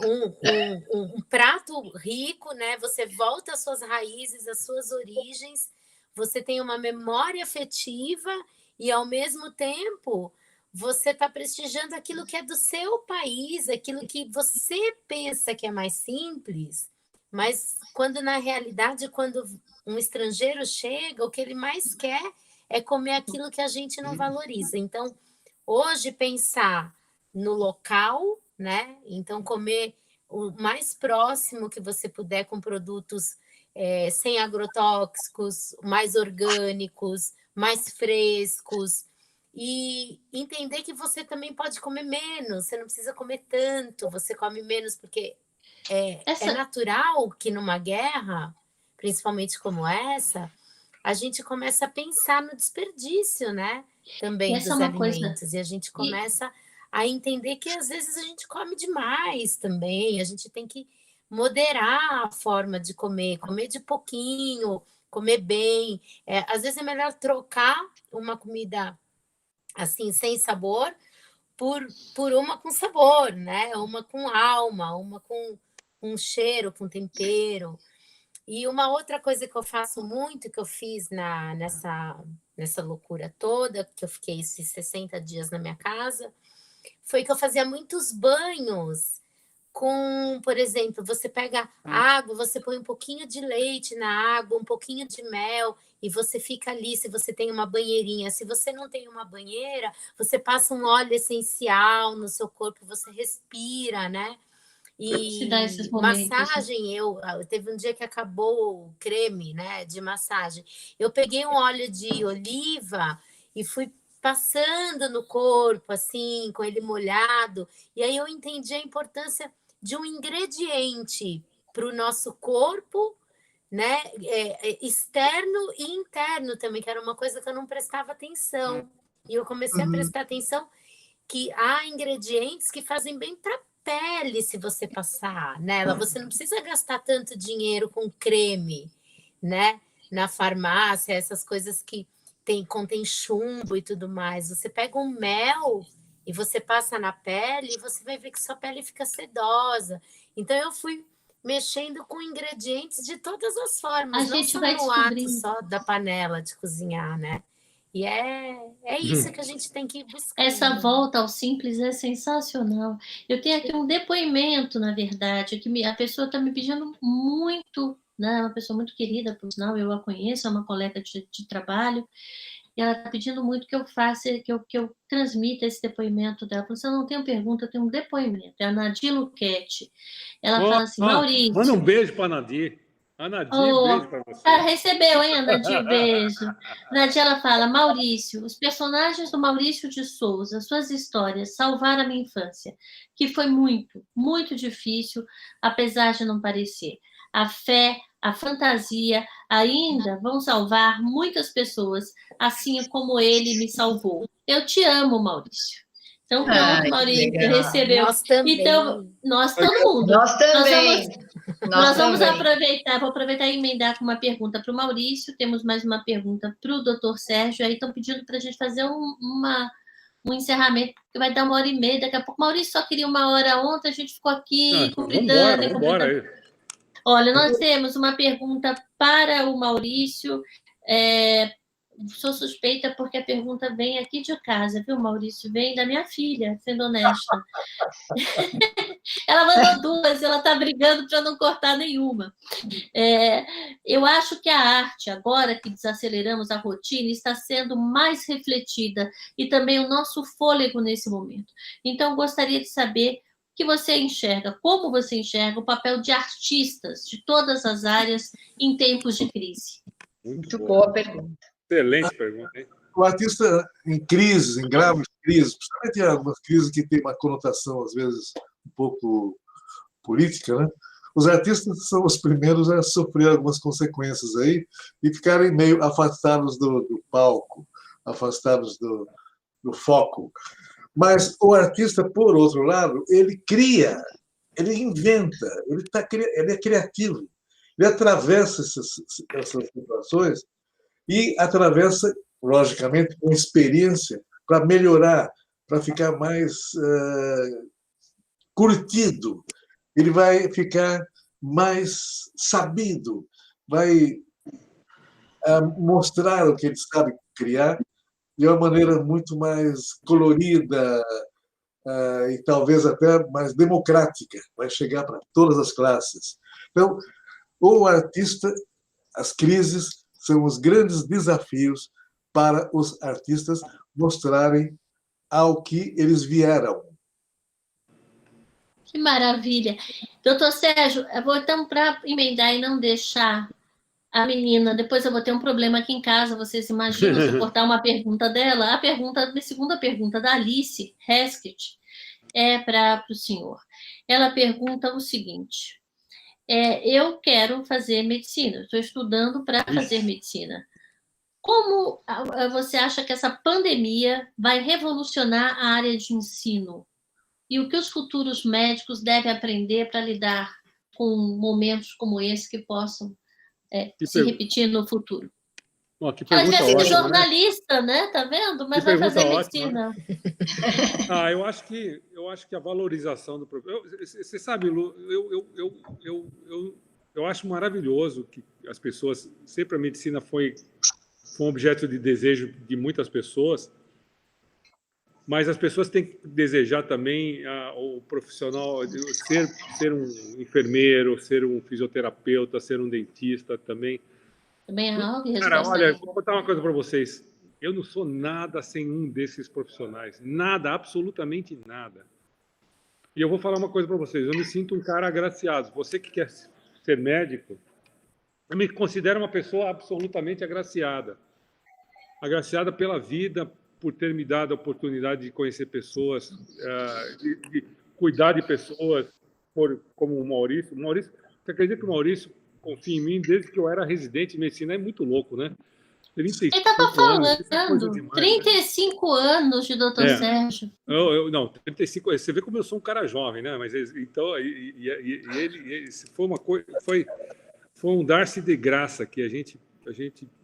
um prato rico, né? Você volta às suas raízes, às suas origens, você tem uma memória afetiva e, ao mesmo tempo, você está prestigiando aquilo que é do seu país, aquilo que você pensa que é mais simples, mas quando, na realidade, quando um estrangeiro chega, o que ele mais quer é comer aquilo que a gente não valoriza. Então, hoje, pensar no local, né? Então, comer o mais próximo que você puder com produtos sem agrotóxicos, mais orgânicos, mais frescos, e entender que você também pode comer menos, você não precisa comer tanto, você come menos porque é natural que numa guerra, principalmente como essa, a gente começa a pensar no desperdício, né? Também dos alimentos. E a gente começa a entender que às vezes a gente come demais também, a gente tem que moderar a forma de comer de pouquinho, comer bem. Às vezes é melhor trocar uma comida assim, sem sabor, por uma com sabor, né? Uma com alma, uma com um cheiro, com tempero. E uma outra coisa que eu faço muito, que eu fiz nessa loucura toda, que eu fiquei esses 60 dias na minha casa, foi que eu fazia muitos banhos com, por exemplo, você pega água, você põe um pouquinho de leite na água, um pouquinho de mel, e você fica ali, se você tem uma banheirinha. Se você não tem uma banheira, você passa um óleo essencial no seu corpo, você respira, né? Se dá esses E momentos, né? massagem, teve um dia que acabou o creme, né, de massagem. Eu peguei um óleo de oliva e fui passando no corpo, assim, com ele molhado, e aí eu entendi a importância de um ingrediente para o nosso corpo, né, externo e interno também, que era uma coisa que eu não prestava atenção. E eu comecei a prestar atenção que há ingredientes que fazem bem para a pele se você passar nela. Você não precisa gastar tanto dinheiro com creme, né? Na farmácia, essas coisas que contém chumbo e tudo mais. Você pega um mel e você passa na pele e você vai ver que sua pele fica sedosa. Então, eu fui mexendo com ingredientes de todas as formas, não só no ato só da panela de cozinhar, né? E é isso que a gente tem que buscar. Essa volta ao simples é sensacional. Eu tenho aqui um depoimento, na verdade, que a pessoa está me pedindo muito, né? Uma pessoa muito querida, por sinal, eu a conheço, é uma colega de trabalho, e ela está pedindo muito que eu faça, que eu transmita esse depoimento dela. Ela falou, se eu não tenho pergunta, eu tenho um depoimento. É a Nadir Luquete. Ela fala assim, Maurício... Manda um beijo para a Nadir. A Nadir, beijo para você. Recebeu, hein, Nadir? Beijo. Nadir, ela fala, Maurício, os personagens do Maurício de Souza, suas histórias salvaram a minha infância, que foi muito, muito difícil, apesar de não parecer. A fé, a fantasia ainda vão salvar muitas pessoas, assim como ele me salvou. Eu te amo, Maurício. Então, pronto, Maurício, recebeu. Nós também. Então, nós, todo mundo. Nós também. Nós vamos aproveitar, vou aproveitar e emendar com uma pergunta para o Maurício, temos mais uma pergunta para o doutor Sérgio, aí estão pedindo para a gente fazer um encerramento, porque vai dar 1h30, daqui a pouco. Maurício só queria 1 hora ontem, a gente ficou aqui cuidando. Olha, nós temos uma pergunta para o Maurício, sou suspeita porque a pergunta vem aqui de casa, viu, Maurício? Vem da minha filha, sendo honesta. Ela mandou 2, ela está brigando para não cortar nenhuma. Eu acho que a arte, agora que desaceleramos a rotina, está sendo mais refletida e também o nosso fôlego nesse momento. Então, gostaria de saber o que você enxerga, como você enxerga o papel de artistas de todas as áreas em tempos de crise. Muito boa pergunta. Excelente pergunta, hein? O artista em crises, em graves crises, principalmente algumas crises que têm uma conotação, às vezes, um pouco política, né? Os artistas são os primeiros a sofrer algumas consequências aí e ficarem meio afastados do palco, afastados do foco. Mas o artista, por outro lado, ele cria, ele inventa, ele é criativo. Ele atravessa essas situações e atravessa, logicamente, com experiência para melhorar, para ficar mais curtido. Ele vai ficar mais sabido, vai mostrar o que ele sabe criar de uma maneira muito mais colorida e talvez até mais democrática, vai chegar para todas as classes. Então, o artista, as crises são os grandes desafios para os artistas mostrarem ao que eles vieram. Que maravilha. Doutor Sérgio, eu vou então para emendar e não deixar a menina, depois eu vou ter um problema aqui em casa, vocês imaginam, se eu cortar uma pergunta dela, a segunda pergunta da Alice Heskett é para o senhor. Ela pergunta o seguinte, eu quero fazer medicina, estou estudando para fazer medicina. Como você acha que essa pandemia vai revolucionar a área de ensino? E o que os futuros médicos devem aprender para lidar com momentos como esse que possam se repetir no futuro? Bom, que ela pergunta tivesse sido ótima, jornalista, né? Tá vendo? Mas que vai fazer ótima, medicina. Eu acho que a valorização do professor... Você sabe, Lu, eu acho maravilhoso que as pessoas... Sempre a medicina foi um objeto de desejo de muitas pessoas. Mas as pessoas têm que desejar também o profissional, ser um enfermeiro, ser um fisioterapeuta, ser um dentista também. Também é algo que Cara, resposta olha, aí. vou contar uma coisa para vocês. Eu não sou nada sem um desses profissionais. Nada, absolutamente nada. E eu vou falar uma coisa para vocês. Eu me sinto um cara agraciado. Você que quer ser médico, eu me considero uma pessoa absolutamente agraciada. Agraciada pela vida, por ter me dado a oportunidade de conhecer pessoas, de cuidar de pessoas, como o Maurício. Maurício, você acredita que o Maurício confia em mim desde que eu era residente de medicina? É muito louco, né? 35 Ele estava anos, isso é coisa falando, demais, 35 anos de doutor Sérgio. Não, 35, você vê como eu sou um cara jovem, né? Mas então, ele foi uma coisa, foi um dar-se de graça que a gente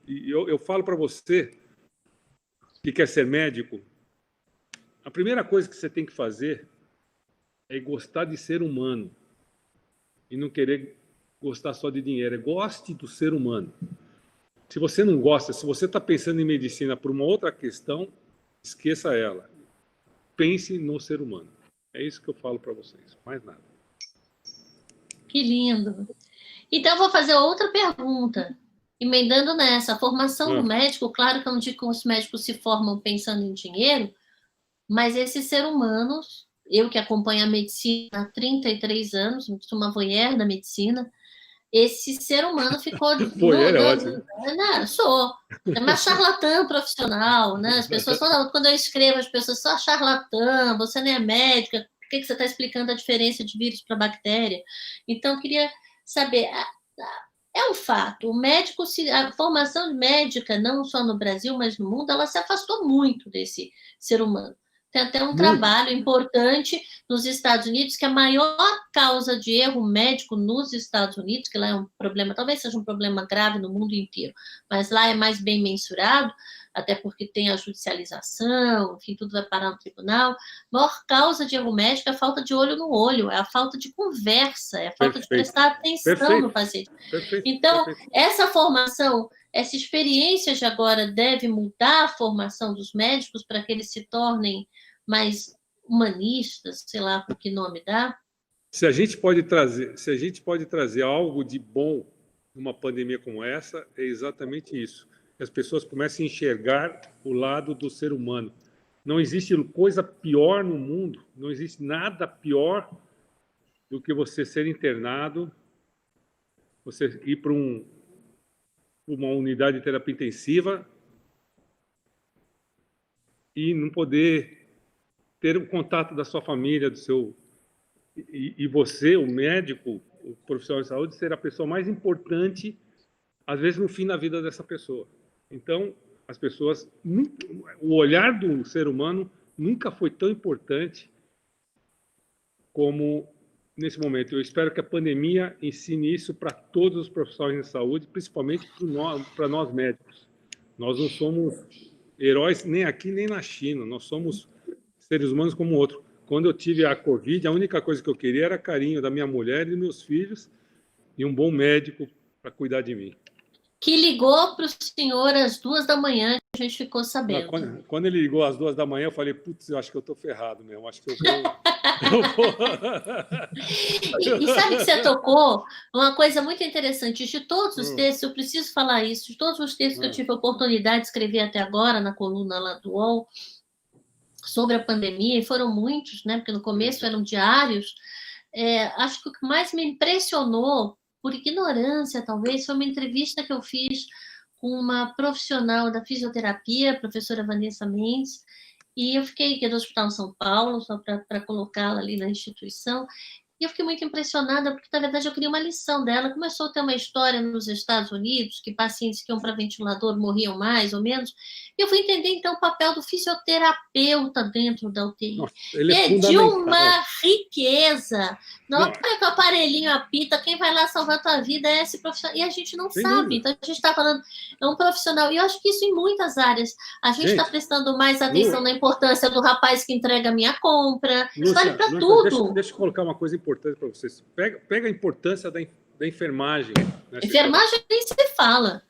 eu falo para você que quer ser médico, a primeira coisa que você tem que fazer é gostar de ser humano e não querer gostar só de dinheiro. Goste do ser humano. Se você não gosta, se você está pensando em medicina por uma outra questão, esqueça ela. Pense no ser humano. É isso que eu falo para vocês. Mais nada. Que lindo. Então, eu vou fazer outra pergunta. Emendando nessa, a formação do médico, claro que eu não digo que os médicos se formam pensando em dinheiro, mas esse ser humano, eu que acompanho a medicina há 33 anos, sou uma voyeur da medicina, esse ser humano ficou... Voyeur é ótimo. Não, sou. É uma charlatã profissional, né? As pessoas falam, quando eu escrevo, as pessoas são charlatã, você não é médica, por que você está explicando a diferença de vírus para bactéria? Então, eu queria saber... É um fato, a formação médica, não só no Brasil, mas no mundo, ela se afastou muito desse ser humano. Tem até um trabalho importante nos Estados Unidos, que a maior causa de erro médico nos Estados Unidos, que lá é um problema, talvez seja um problema grave no mundo inteiro, mas lá é mais bem mensurado, até porque tem a judicialização, enfim, tudo vai parar no tribunal. A maior causa de erro médico é a falta de olho no olho, é a falta de conversa, é a falta de prestar atenção no paciente. Então, essa formação, essa experiência de agora deve mudar a formação dos médicos para que eles se tornem mais humanistas, sei lá por que nome dá? Se a gente pode trazer algo de bom numa pandemia como essa, é exatamente isso. Que as pessoas comecem a enxergar o lado do ser humano. Não existe coisa pior no mundo, não existe nada pior do que você ser internado, você ir para uma unidade de terapia intensiva e não poder ter o contato da sua família, e você, o médico, o profissional de saúde, ser a pessoa mais importante, às vezes, no fim da vida dessa pessoa. Então, as pessoas... O olhar do ser humano nunca foi tão importante como nesse momento. Eu espero que a pandemia ensine isso para todos os profissionais de saúde, principalmente para nós médicos. Nós não somos heróis nem aqui nem na China. Nós somos seres humanos como outro. Quando eu tive a Covid, a única coisa que eu queria era carinho da minha mulher e dos meus filhos e um bom médico para cuidar de mim. Que ligou para o senhor às 2 da manhã, que a gente ficou sabendo. Quando ele ligou às 2 da manhã, eu falei, putz, eu acho que eu estou ferrado mesmo, acho que eu vou... E sabe que você tocou uma coisa muito interessante, de todos os textos, eu preciso falar isso, de todos os textos que eu tive a oportunidade de escrever até agora, na coluna lá do UOL, sobre a pandemia, e foram muitos, né, porque no começo eram diários, acho que o que mais me impressionou, por ignorância talvez, foi uma entrevista que eu fiz com uma profissional da fisioterapia, a professora Vanessa Mendes, e eu fiquei aqui do Hospital São Paulo, só para colocá-la ali na instituição, e eu fiquei muito impressionada, porque, na verdade, eu queria uma lição dela. Começou a ter uma história nos Estados Unidos, que pacientes que iam para ventilador morriam mais ou menos, e eu fui entender, então, o papel do fisioterapeuta dentro da UTI. Nossa, ele é de uma riqueza. Na hora que o aparelhinho apita, quem vai lá salvar a tua vida é esse profissional. E a gente não sabe. Então, a gente está falando, é um profissional. E eu acho que isso em muitas áreas. A gente está prestando mais atenção na importância do rapaz que entrega a minha compra. Isso vale para tudo. Deixa eu colocar uma coisa importante para vocês. Pega a importância da enfermagem. Enfermagem nem se fala.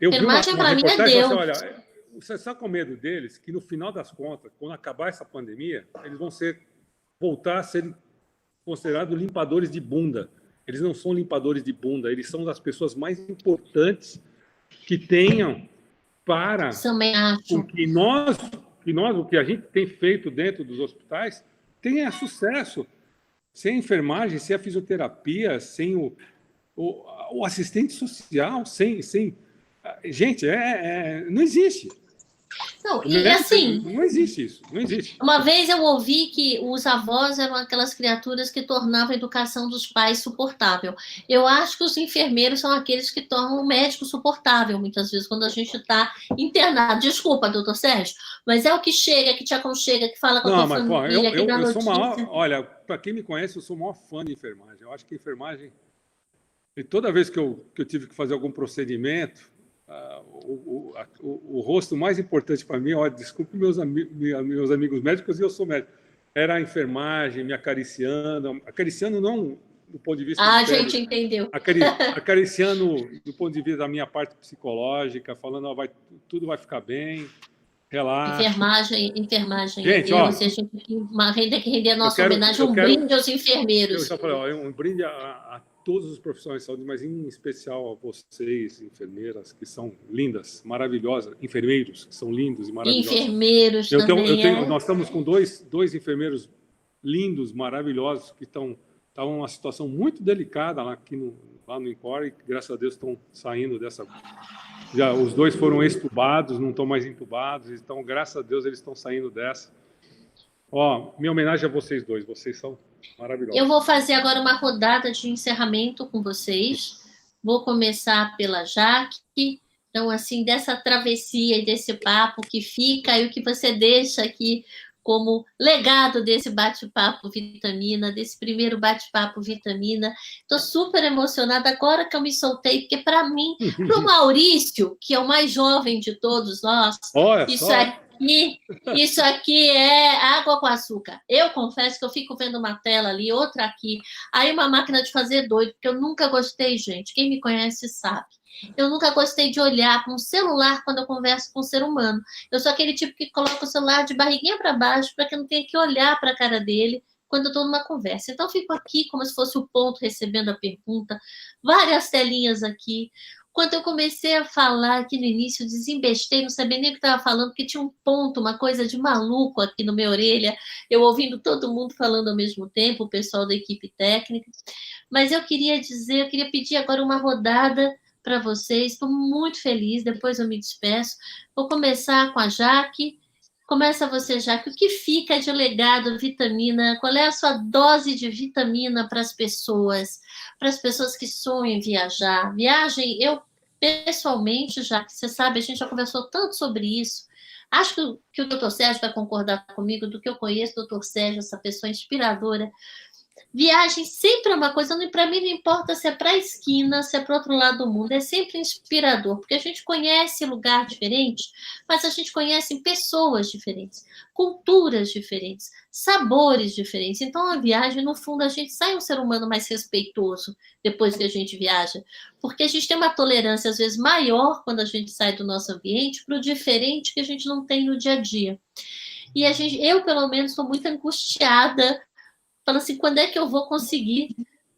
Eu enfermagem, para mim, é Deus. Assim, olha, você sabe qual é o medo deles? Que no final das contas, quando acabar essa pandemia, eles vão voltar a ser considerados limpadores de bunda. Eles não são limpadores de bunda, eles são das pessoas mais importantes que tenham para Também acho. que o que a gente tem feito dentro dos hospitais tenha sucesso. Sem a enfermagem, sem a fisioterapia, sem o assistente social, gente, não existe. Não, e assim... Não existe isso, não existe. Uma vez eu ouvi que os avós eram aquelas criaturas que tornavam a educação dos pais suportável. Eu acho que os enfermeiros são aqueles que tornam o médico suportável, muitas vezes, quando a gente está internado. Desculpa, doutor Sérgio, mas é o que chega, que te aconchega, que fala com a tua família, que dá eu sou notícia. olha, para quem me conhece, eu sou o maior fã de enfermagem. Eu acho que a enfermagem... E toda vez que eu tive que fazer algum procedimento, o rosto mais importante para mim, desculpe meus amigos médicos, e eu sou médico, era a enfermagem me acariciando não do ponto de vista... A gente entendeu. Acariciando do ponto de vista da minha parte psicológica, falando, tudo vai ficar bem, relaxa. Enfermagem. Gente, a gente tem que render a nossa homenagem, brinde aos enfermeiros. Eu já falei, um brinde a todos os profissionais de saúde, mas em especial a vocês, enfermeiras, que são lindas, maravilhosas, enfermeiros, que são lindos e maravilhosos. Enfermeiros também. Nós estamos com dois enfermeiros lindos, maravilhosos, que estão numa situação muito delicada lá no INCOR, e graças a Deus estão saindo dessa... os dois foram extubados, não estão mais entubados, então graças a Deus eles estão saindo dessa. Minha homenagem a vocês dois, vocês são maravilhosos. Eu vou fazer agora uma rodada de encerramento com vocês. Vou começar pela Jaque. Então, assim, dessa travessia e desse papo que fica e o que você deixa aqui como legado desse bate-papo Vitamina, desse primeiro bate-papo Vitamina. Estou super emocionada agora que eu me soltei, porque para mim, para o Maurício, que é o mais jovem de todos nós, isso aqui é água com açúcar. Eu confesso que eu fico vendo uma tela ali, outra aqui, aí uma máquina de fazer doido, porque eu nunca gostei, gente, quem me conhece sabe. Eu nunca gostei de olhar para um celular quando eu converso com um ser humano. Eu sou aquele tipo que coloca o celular de barriguinha para baixo para que eu não tenha que olhar para a cara dele quando eu estou numa conversa. Então, eu fico aqui como se fosse o ponto recebendo a pergunta, várias telinhas aqui. Quando eu comecei a falar aqui no início, desembestei, não sabia nem o que estava falando, porque tinha um ponto, uma coisa de maluco aqui na minha orelha, eu ouvindo todo mundo falando ao mesmo tempo, o pessoal da equipe técnica. Mas eu queria pedir agora uma rodada para vocês. Estou muito feliz, depois eu me despeço. Vou começar com a Jaque. Começa você, Jaque. O que fica de legado Vitamina? Qual é a sua dose de vitamina para as pessoas que sonham em viajar? Viagem, eu pessoalmente, Jaque, você sabe, a gente já conversou tanto sobre isso. Acho que o doutor Sérgio vai concordar comigo, do que eu conheço o doutor Sérgio, essa pessoa inspiradora. Viagem sempre é uma coisa, para mim não importa se é para a esquina, se é para o outro lado do mundo, é sempre inspirador, porque a gente conhece lugar diferente, mas a gente conhece pessoas diferentes, culturas diferentes, sabores diferentes. Então, a viagem, no fundo, a gente sai um ser humano mais respeitoso depois que a gente viaja, porque a gente tem uma tolerância, às vezes, maior quando a gente sai do nosso ambiente para o diferente que a gente não tem no dia a dia. E eu, pelo menos, estou muito angustiada. Fala assim, quando é que eu vou conseguir?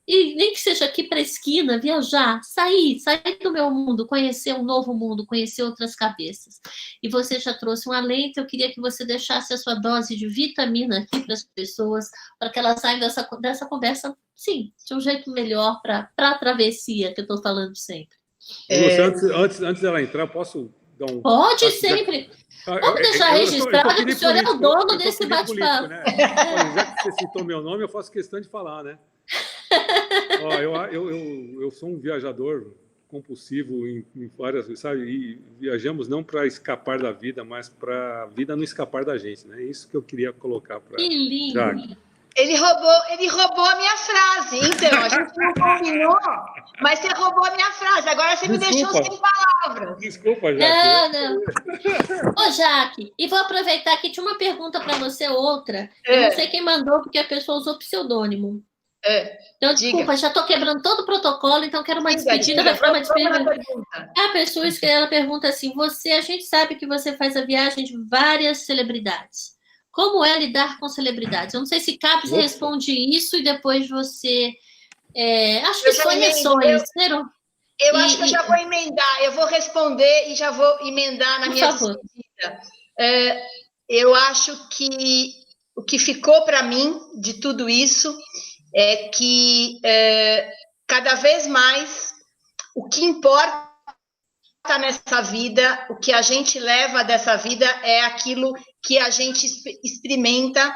E nem que seja aqui para a esquina, viajar, sair do meu mundo, conhecer um novo mundo, conhecer outras cabeças. E você já trouxe um alento, eu queria que você deixasse a sua dose de vitamina aqui para as pessoas, para que elas saiam dessa conversa, sim, de um jeito melhor para a travessia que eu estou falando sempre. Antes dela entrar, posso dar um... Pode sempre. Vamos deixar registrado que o senhor é o dono desse bate-papo. Né? Já que você citou meu nome, eu faço questão de falar, né? Eu sou um viajador compulsivo em várias vezes, sabe? E viajamos não para escapar da vida, mas para a vida não escapar da gente, né? Isso que eu queria colocar para... Que lindo! Jaque. Ele roubou a minha frase, então, a gente não combinou, mas você roubou a minha frase, agora você me deixou sem palavras. Desculpa, Jaque. Não. Ô, Jaque, e vou aproveitar que tinha uma pergunta para você, outra. Eu não sei quem mandou, porque a pessoa usou pseudônimo. Então, diga. desculpa, já estou quebrando todo o protocolo, então quero uma Diga, despedida. diga, Vai para uma vamos na despedida. pergunta. A pessoa, ela pergunta assim, a gente sabe que você faz a viagem de várias celebridades. Como é lidar com celebridades? Eu não sei se Capes Opa. responde isso e depois você... acho que Eu já sonha emendo, sonhos. Eu acho que eu já vou emendar, eu vou responder e já vou emendar na Por minha favor. despedida. Eu acho que o que ficou para mim de tudo isso é que cada vez mais o que importa nessa vida, o que a gente leva dessa vida é aquilo que a gente experimenta,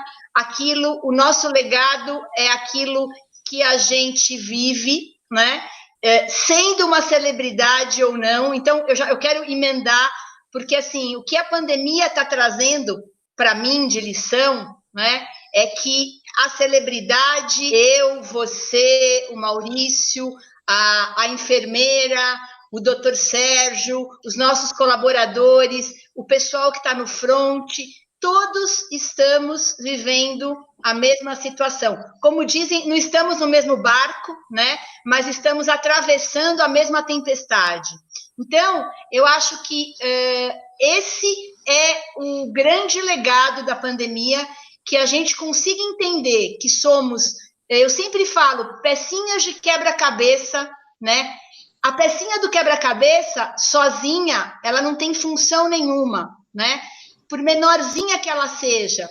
o nosso legado é aquilo que a gente vive, né? Sendo uma celebridade ou não. Então, eu quero emendar, porque assim, o que a pandemia está trazendo para mim de lição, né, é que a celebridade, eu, você, o Maurício, a enfermeira, o doutor Sérgio, os nossos colaboradores, o pessoal que está no front, todos estamos vivendo a mesma situação. Como dizem, não estamos no mesmo barco, né? Mas estamos atravessando a mesma tempestade. Então, eu acho que esse é o grande legado da pandemia, que a gente consiga entender que somos, eu sempre falo, pecinhas de quebra-cabeça, né? A pecinha do quebra-cabeça, sozinha, ela não tem função nenhuma, né? Por menorzinha que ela seja,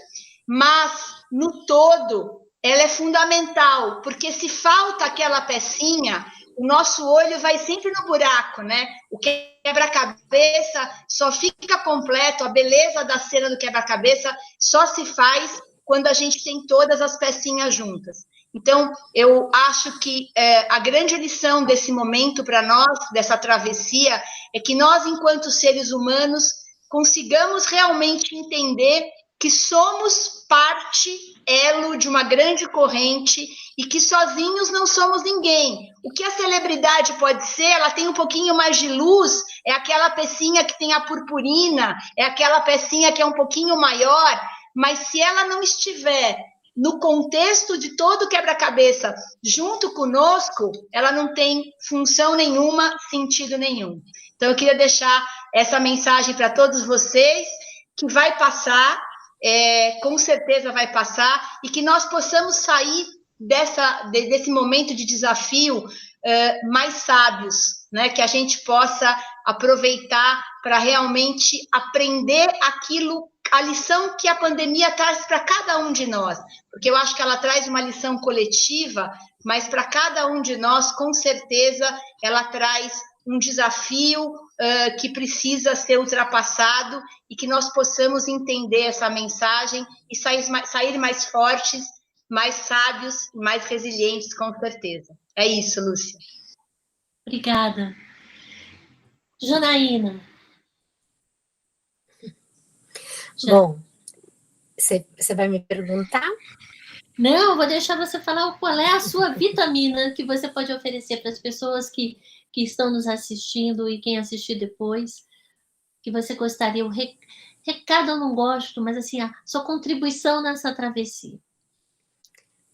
mas no todo ela é fundamental, porque se falta aquela pecinha, o nosso olho vai sempre no buraco, né? O quebra-cabeça só fica completo, a beleza da cena do quebra-cabeça só se faz quando a gente tem todas as pecinhas juntas. Então, eu acho que a grande lição desse momento para nós, dessa travessia, é que nós, enquanto seres humanos, consigamos realmente entender que somos parte, elo de uma grande corrente e que sozinhos não somos ninguém. O que a celebridade pode ser, ela tem um pouquinho mais de luz, é aquela pecinha que tem a purpurina, é aquela pecinha que é um pouquinho maior, mas se ela não estiver no contexto de todo o quebra-cabeça junto conosco, ela não tem função nenhuma, sentido nenhum. Então, eu queria deixar essa mensagem para todos vocês, que vai passar, com certeza vai passar, e que nós possamos sair desse momento de desafio mais sábios, né? Que a gente possa aproveitar para realmente aprender a lição que a pandemia traz para cada um de nós, porque eu acho que ela traz uma lição coletiva, mas para cada um de nós, com certeza, ela traz um desafio que precisa ser ultrapassado e que nós possamos entender essa mensagem e sair mais fortes, mais sábios, mais resilientes, com certeza. É isso, Lúcia. Obrigada. Janaína. Bom, você vai me perguntar? Não, vou deixar você falar qual é a sua vitamina que você pode oferecer para as pessoas que estão nos assistindo e quem assistir depois, que você gostaria, o recado eu não gosto, mas assim, a sua contribuição nessa travessia.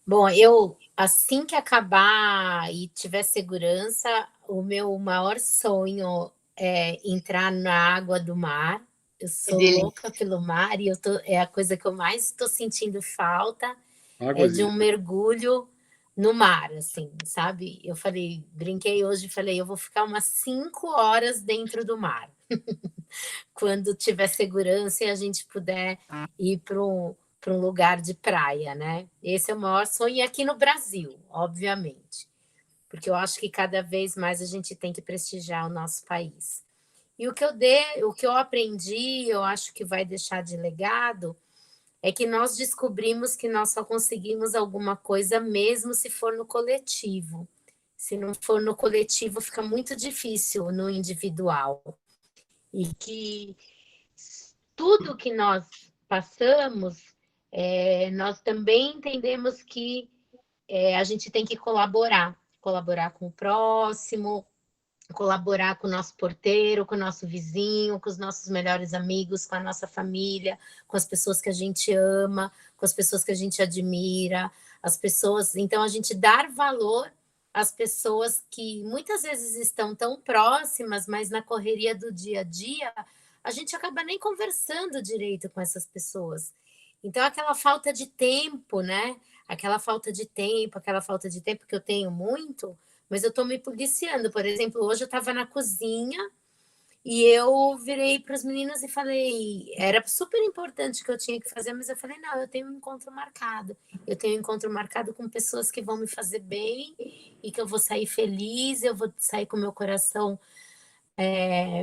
Bom, eu, assim que acabar e tiver segurança, o meu maior sonho é entrar na água do mar. Eu sou louca pelo mar e é a coisa que eu mais estou sentindo falta, é de um mergulho no mar, assim, sabe? Eu brinquei hoje, falei, eu vou ficar umas 5 horas dentro do mar. Quando tiver segurança e a gente puder ir para um lugar de praia, né? Esse é o maior sonho, e aqui no Brasil, obviamente, porque eu acho que cada vez mais a gente tem que prestigiar o nosso país. E o que eu aprendi, eu acho que vai deixar de legado, é que nós descobrimos que nós só conseguimos alguma coisa mesmo se for no coletivo. Se não for no coletivo, fica muito difícil no individual. E que tudo que nós passamos, nós também entendemos que a gente tem que colaborar com o próximo, colaborar com o nosso porteiro, com o nosso vizinho, com os nossos melhores amigos, com a nossa família, com as pessoas que a gente ama, com as pessoas que a gente admira, as pessoas... Então, a gente dar valor às pessoas que muitas vezes estão tão próximas, mas na correria do dia a dia, a gente acaba nem conversando direito com essas pessoas. Então, aquela falta de tempo, né? Aquela falta de tempo que eu tenho muito, mas eu estou me policiando. Por exemplo, hoje eu estava na cozinha e eu virei para os meninos e falei, era super importante que eu tinha que fazer, mas eu falei, não, eu tenho um encontro marcado. Eu tenho um encontro marcado com pessoas que vão me fazer bem e que eu vou sair feliz, eu vou sair com o meu coração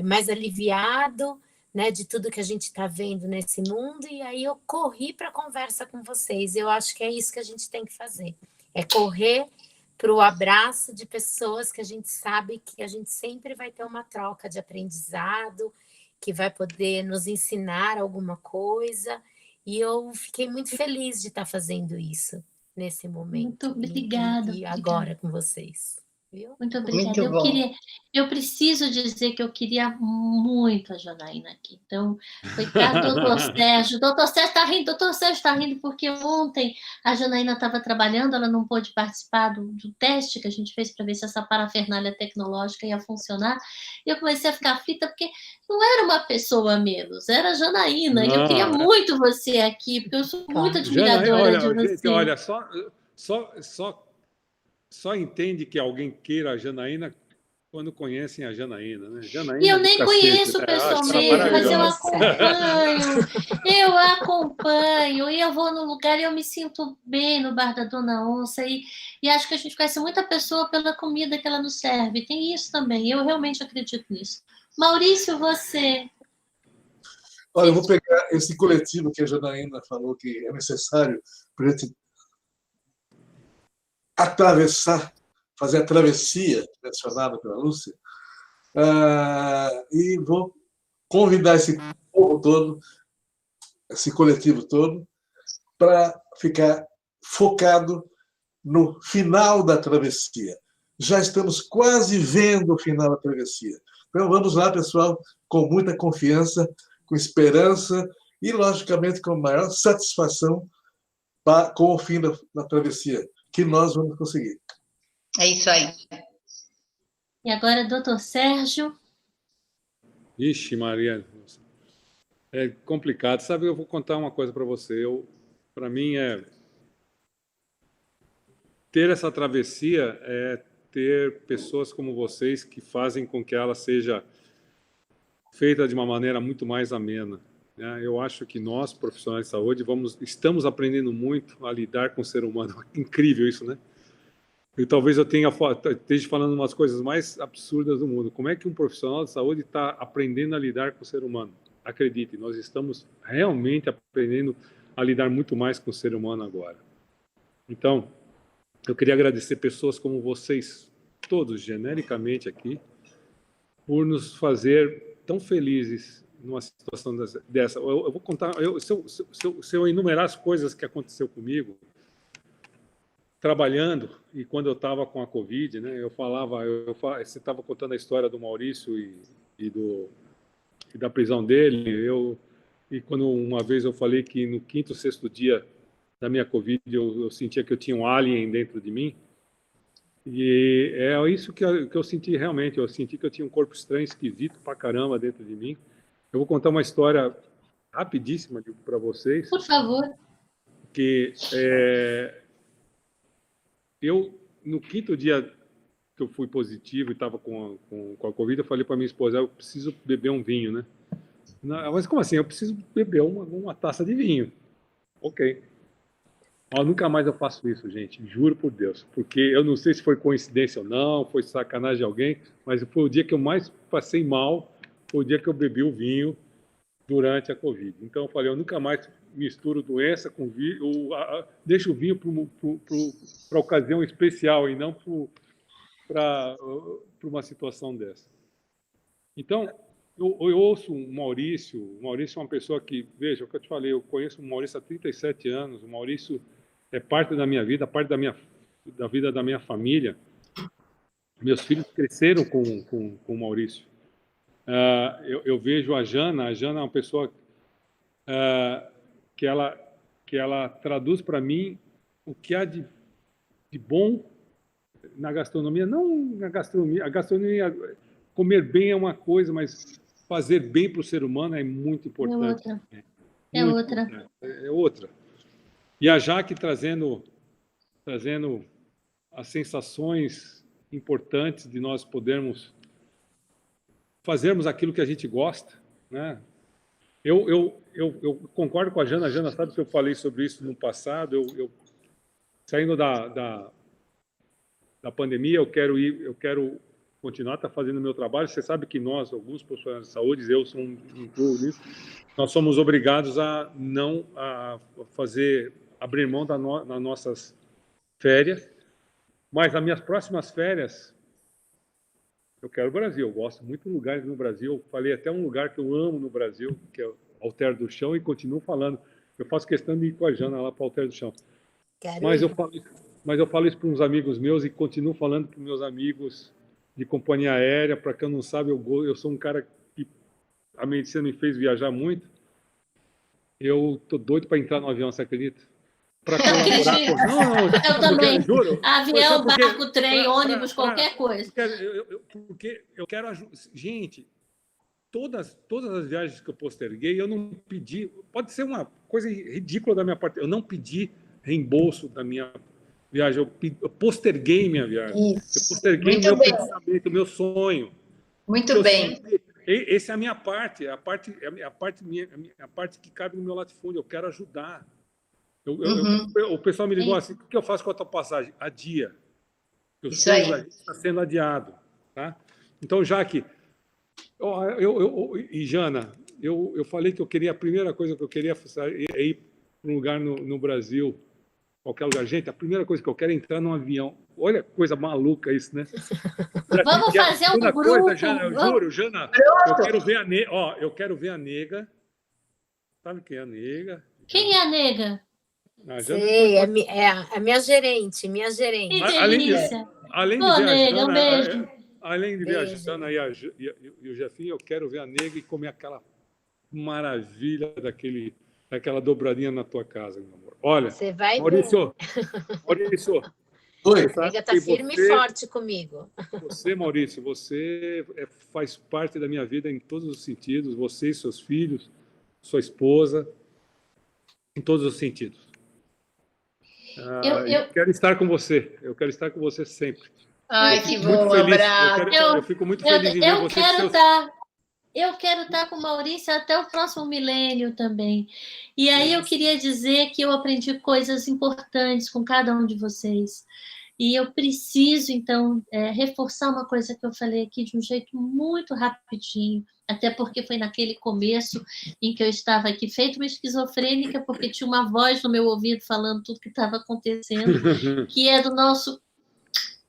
mais aliviado, né, de tudo que a gente está vendo nesse mundo, e aí eu corri para a conversa com vocês. Eu acho que é isso que a gente tem que fazer, é correr para o abraço de pessoas que a gente sabe que a gente sempre vai ter uma troca de aprendizado, que vai poder nos ensinar alguma coisa, e eu fiquei muito feliz de estar fazendo isso nesse momento. Muito obrigada. E agora com vocês. Viu? Muito obrigada. Muito Eu preciso dizer que eu queria muito a Janaína aqui. Então, coitado do doutor Sérgio. Doutor Sérgio está rindo porque ontem a Janaína estava trabalhando, ela não pôde participar do teste que a gente fez para ver se essa parafernália tecnológica ia funcionar. E eu comecei a ficar aflita porque não era uma pessoa a menos, era a Janaína. E eu queria muito você aqui, porque eu sou muito admiradora de você. Gente, olha, só entende que alguém queira a Janaína quando conhecem a Janaína, né? Janaína e eu nem conheço pessoalmente, mas eu acompanho, e eu vou no lugar e eu me sinto bem no bar da Dona Onça, e acho que a gente conhece muita pessoa pela comida que ela nos serve, tem isso também, eu realmente acredito nisso. Maurício, você... Olha, eu vou pegar esse coletivo que a Janaína falou que é necessário para a gente atravessar, fazer a travessia mencionada pela Lúcia, e vou convidar esse povo todo, esse coletivo todo, para ficar focado no final da travessia. Já estamos quase vendo o final da travessia. Então, vamos lá, pessoal, com muita confiança, com esperança e, logicamente, com maior satisfação com o fim da travessia, que nós vamos conseguir. É isso aí. E agora, doutor Sérgio. Ixi, Maria, é complicado. Sabe, eu vou contar uma coisa para você. Para mim, ter essa travessia é ter pessoas como vocês que fazem com que ela seja feita de uma maneira muito mais amena. Eu acho que nós, profissionais de saúde, estamos aprendendo muito a lidar com o ser humano. Incrível isso, né? E talvez eu esteja falando umas coisas mais absurdas do mundo. Como é que um profissional de saúde está aprendendo a lidar com o ser humano? Acredite, nós estamos realmente aprendendo a lidar muito mais com o ser humano agora. Então, eu queria agradecer pessoas como vocês, todos genericamente aqui, por nos fazer tão felizes numa situação dessa. Eu vou contar, se eu enumerar as coisas que aconteceu comigo, trabalhando, e quando eu estava com a Covid, né, você estava contando a história do Maurício e da prisão dele, e quando uma vez eu falei que no 5º, 6º dia da minha Covid, eu sentia que eu tinha um alien dentro de mim, e é isso que eu senti realmente, eu senti que eu tinha um corpo estranho, esquisito pra caramba dentro de mim. Eu vou contar uma história rapidíssima para vocês. Por favor. Que eu, no 5º dia que eu fui positivo e estava com a Covid, eu falei para minha esposa, eu preciso beber um vinho, né? Não, mas como assim? Eu preciso beber uma taça de vinho. Ok. Nunca mais eu faço isso, gente, juro por Deus, porque eu não sei se foi coincidência ou não, foi sacanagem de alguém, mas foi o dia que eu mais passei mal, foi o dia que eu bebi o vinho durante a Covid. Então eu falei, eu nunca mais misturo doença com vinho, deixo o vinho para ocasião especial e não para uma situação dessa. Então, eu ouço o Maurício é uma pessoa que, veja, o que eu te falei, eu conheço o Maurício há 37 anos, o Maurício é parte da minha vida, parte da vida da minha família. Meus filhos cresceram com o Maurício. Eu vejo a Jana é uma pessoa que ela traduz para mim o que há de bom na gastronomia. Não na gastronomia. A gastronomia, comer bem é uma coisa, mas fazer bem para o ser humano é muito importante. É outra. É outra. E a Jaque trazendo as sensações importantes de nós podermos fazermos aquilo que a gente gosta, né? Eu concordo com a Jana sabe que eu falei sobre isso no passado. Eu saindo da pandemia, eu quero continuar fazendo o meu trabalho. Você sabe que nós, alguns profissionais de saúde, eu sou incluo nisso, nós somos obrigados a não abrir mão das nossas férias, mas as minhas próximas férias eu quero o Brasil. Eu gosto muito de lugares no Brasil. Eu falei até um lugar que eu amo no Brasil, que é o Alter do Chão, e continuo falando. Eu faço questão de ir com a Jana lá para o Alter do Chão. Mas eu falo isso para uns amigos meus e continuo falando para meus amigos de companhia aérea. Para quem não sabe, eu sou um cara que a medicina me fez viajar muito. Eu tô doido para entrar no avião, você acredita? Para colaborar Não, eu também. Juro. Avião, barco, trem, ônibus, qualquer coisa. Porque eu quero ajudar. Gente, todas as viagens que eu posterguei, eu não pedi. Pode ser uma coisa ridícula da minha parte. Eu não pedi reembolso da minha viagem. Eu posterguei minha viagem. Isso. Eu posterguei Muito meu bem. pensamento, meu sonho. Muito bem. Essa é a minha parte, a parte que cabe no meu latifúndio. Eu quero ajudar. O pessoal me ligou assim: o que eu faço com a tua passagem? Adia. Isso aí. Está sendo adiado. Tá? Então, Jaque e Jana, eu falei que a primeira coisa que eu queria é ir para um lugar no Brasil, qualquer lugar. Gente, a primeira coisa que eu quero é entrar num avião. Olha que coisa maluca isso, né? Vamos fazer um grupo. Jana, eu juro, Jana, eu quero ver a Nega. Sabe quem é a Nega? Quem é a Nega? Sei, é a minha gerente. Que delícia. Além de Pô, ver Nega, a Jana, um beijo. além de ver a Jana e o Jefinho, eu quero ver a Nega e comer aquela maravilha daquela dobradinha na tua casa, meu amor. Olha, você vai Maurício, Oi. Nega está firme e forte comigo. Maurício, você faz parte da minha vida em todos os sentidos. Você e seus filhos, sua esposa, em todos os sentidos. Eu quero estar com você. Eu quero estar com você sempre. Ai, que bom, abraço. Eu fico muito feliz em ver você. Eu quero estar com o Maurício até o próximo milênio também. E aí eu queria dizer que eu aprendi coisas importantes com cada um de vocês. E eu preciso, então, reforçar uma coisa que eu falei aqui de um jeito muito rapidinho, até porque foi naquele começo em que eu estava aqui feito uma esquizofrênica, porque tinha uma voz no meu ouvido falando tudo que estava acontecendo, que é do nosso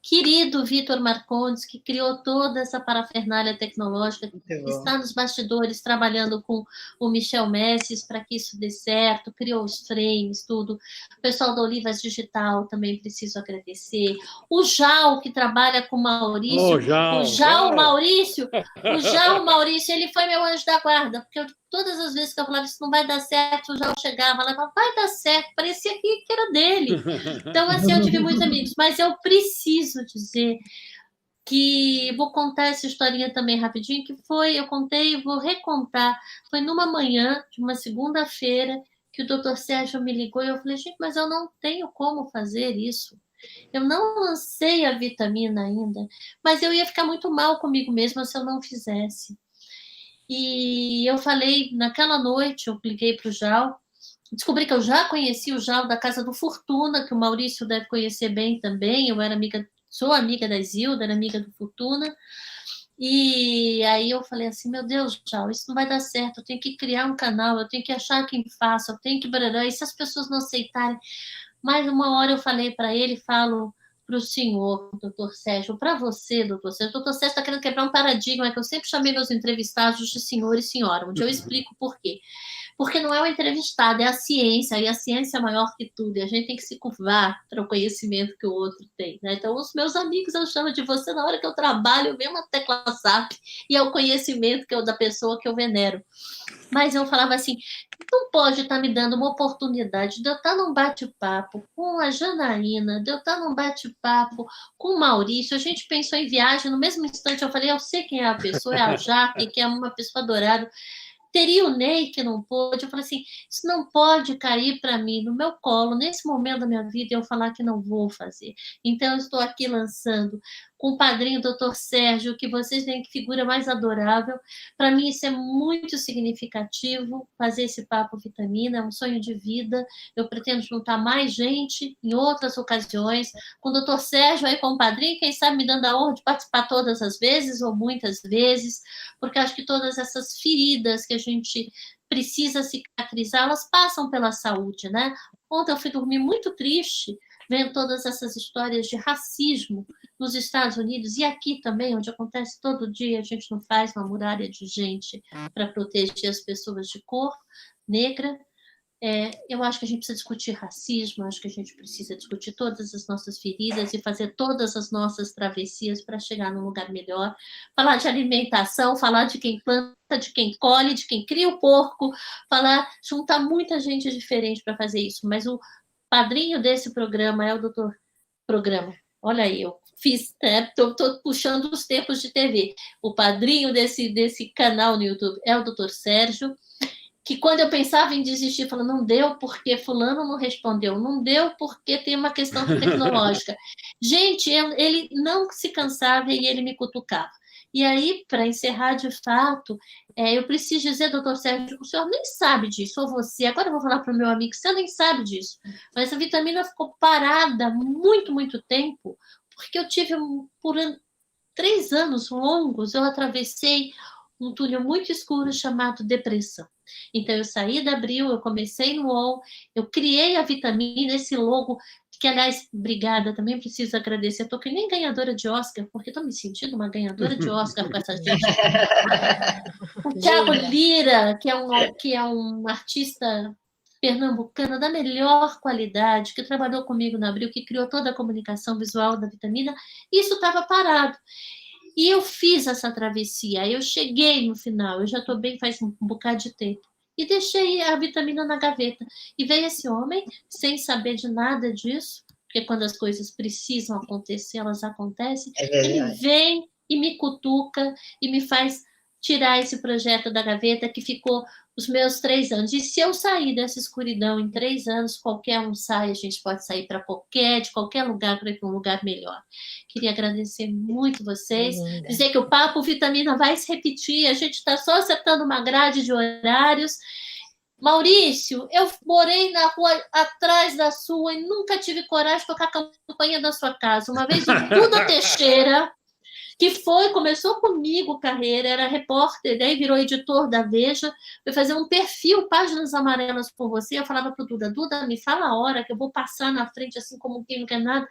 querido Vitor Marcondes, que criou toda essa parafernália tecnológica, está nos bastidores trabalhando com o Michel Messis para que isso dê certo, criou os frames, tudo. O pessoal da Olivas Digital também preciso agradecer. O Jal, que trabalha com o Maurício. O Jal Maurício, ele foi meu anjo da guarda, porque todas as vezes que eu falava isso não vai dar certo, o Jal chegava lá e falava, vai dar certo, parecia que era dele. Então, assim, eu tive muitos amigos, mas eu preciso dizer que vou contar essa historinha também rapidinho, que eu contei e vou recontar. Foi numa manhã de uma segunda-feira que o doutor Sérgio me ligou e eu falei, gente, mas eu não tenho como fazer isso. Eu não lancei a vitamina ainda, mas eu ia ficar muito mal comigo mesma se eu não fizesse. E eu falei, naquela noite, eu liguei para o Jal, descobri que eu já conheci o Jal da Casa do Fortuna, que o Maurício deve conhecer bem também, sou amiga da Zilda, era amiga do Fortuna, e aí eu falei assim, meu Deus, Jal, isso não vai dar certo, eu tenho que criar um canal, eu tenho que achar quem faça, eu tenho que... E se as pessoas não aceitarem? Mas uma hora eu falei para ele, falo para o senhor, doutor Sérgio, para você, doutor Sérgio. O doutor Sérgio está querendo quebrar um paradigma que eu sempre chamei meus entrevistados de senhor e senhora, onde eu explico por quê. porque não é o entrevistado, é a ciência, e a ciência é maior que tudo, e a gente tem que se curvar para o conhecimento que o outro tem, né? Então, os meus amigos, eu chamo de você na hora que eu trabalho, mesmo a tecla SAP, e é o conhecimento da pessoa que eu venero. Mas eu falava assim, não pode estar me dando uma oportunidade de eu estar num bate-papo com a Janaína, de eu estar num bate-papo com o Maurício. A gente pensou em viagem, no mesmo instante eu falei, eu sei quem é a pessoa, é a Jaque, que é uma pessoa adorável. Teria o Ney que não pôde. Eu falei assim, isso não pode cair para mim, no meu colo, nesse momento da minha vida, eu falar que não vou fazer. Então, eu estou aqui lançando com o padrinho Dr. Sérgio, que vocês veem que figura mais adorável. Para mim, isso é muito significativo, fazer esse Papo Vitamina, é um sonho de vida. Eu pretendo juntar mais gente em outras ocasiões, com o Dr. Sérgio aí como padrinho, quem sabe me dando a honra de participar todas as vezes, ou muitas vezes, porque acho que todas essas feridas que a gente precisa cicatrizar, elas passam pela saúde, né? Ontem eu fui dormir muito triste, vendo todas essas histórias de racismo nos Estados Unidos e aqui também, onde acontece todo dia, a gente não faz uma muralha de gente para proteger as pessoas de cor negra. Eu acho que a gente precisa discutir racismo, acho que a gente precisa discutir todas as nossas feridas e fazer todas as nossas travessias para chegar num lugar melhor. Falar de alimentação, falar de quem planta, de quem colhe, de quem cria o porco, juntar muita gente diferente para fazer isso. Mas o padrinho desse programa é o doutor Programa. Olha aí, eu fiz, estou puxando os tempos de TV. O padrinho desse canal no YouTube é o doutor Sérgio, que quando eu pensava em desistir, falando, não deu porque fulano não respondeu, não deu porque tem uma questão tecnológica. Gente, ele não se cansava e ele me cutucava. E aí, para encerrar de fato, eu preciso dizer, doutor Sérgio, o senhor nem sabe disso, ou você, agora eu vou falar para o meu amigo, você nem sabe disso, mas a vitamina ficou parada muito, muito tempo, porque eu tive, por 3 anos longos, eu atravessei um túnel muito escuro chamado depressão. Então, eu saí da Abril, eu comecei no UOL, eu criei a vitamina, esse logo, que, aliás, obrigada, também preciso agradecer, estou que nem ganhadora de Oscar, porque estou me sentindo uma ganhadora de Oscar com essa gente. O Thiago Lira, que é um artista pernambucano da melhor qualidade, que trabalhou comigo na Abril, que criou toda a comunicação visual da vitamina, isso estava parado. E eu fiz essa travessia, eu cheguei no final, eu já estou bem faz um bocado de tempo. E deixei a vitamina na gaveta. E veio esse homem, sem saber de nada disso, porque quando as coisas precisam acontecer, elas acontecem. Ele vem e me cutuca e me faz tirar esse projeto da gaveta que ficou os meus 3 anos. E se eu sair dessa escuridão em 3 anos, qualquer um sai, a gente pode sair para de qualquer lugar para ir para um lugar melhor. Queria agradecer muito vocês, dizer que o Papo Vitamina vai se repetir, a gente está só acertando uma grade de horários. Maurício, eu morei na rua atrás da sua e nunca tive coragem de tocar a campanha da sua casa. Uma vez o Duda Teixeira, que começou comigo carreira, era repórter, daí virou editor da Veja, foi fazer um perfil, Páginas Amarelas por você, eu falava para o Duda, me fala a hora que eu vou passar na frente, assim como quem não quer nada,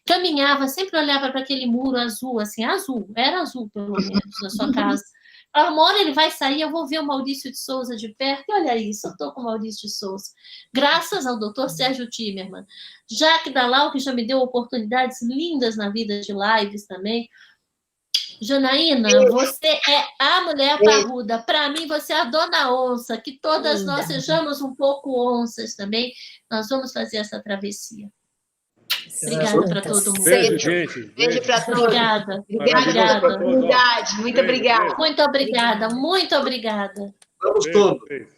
caminhava, sempre olhava para aquele muro azul, assim, era azul pelo menos, na sua casa. Uma hora ele vai sair, eu vou ver o Maurício de Souza de perto, e olha isso, eu estou com o Maurício de Souza, graças ao doutor Sérgio Timerman, Jaque Dalal, que já me deu oportunidades lindas na vida de lives também. Janaína, você é a mulher parruda. Para mim, você é a dona onça. Que todas nós sejamos um pouco onças também. Nós vamos fazer essa travessia. Obrigada para todo mundo. Beijo, gente. Beijo para todos. Obrigada. Obrigada pela oportunidade. Muito obrigada. Muito obrigada. Muito obrigada. Vamos todos.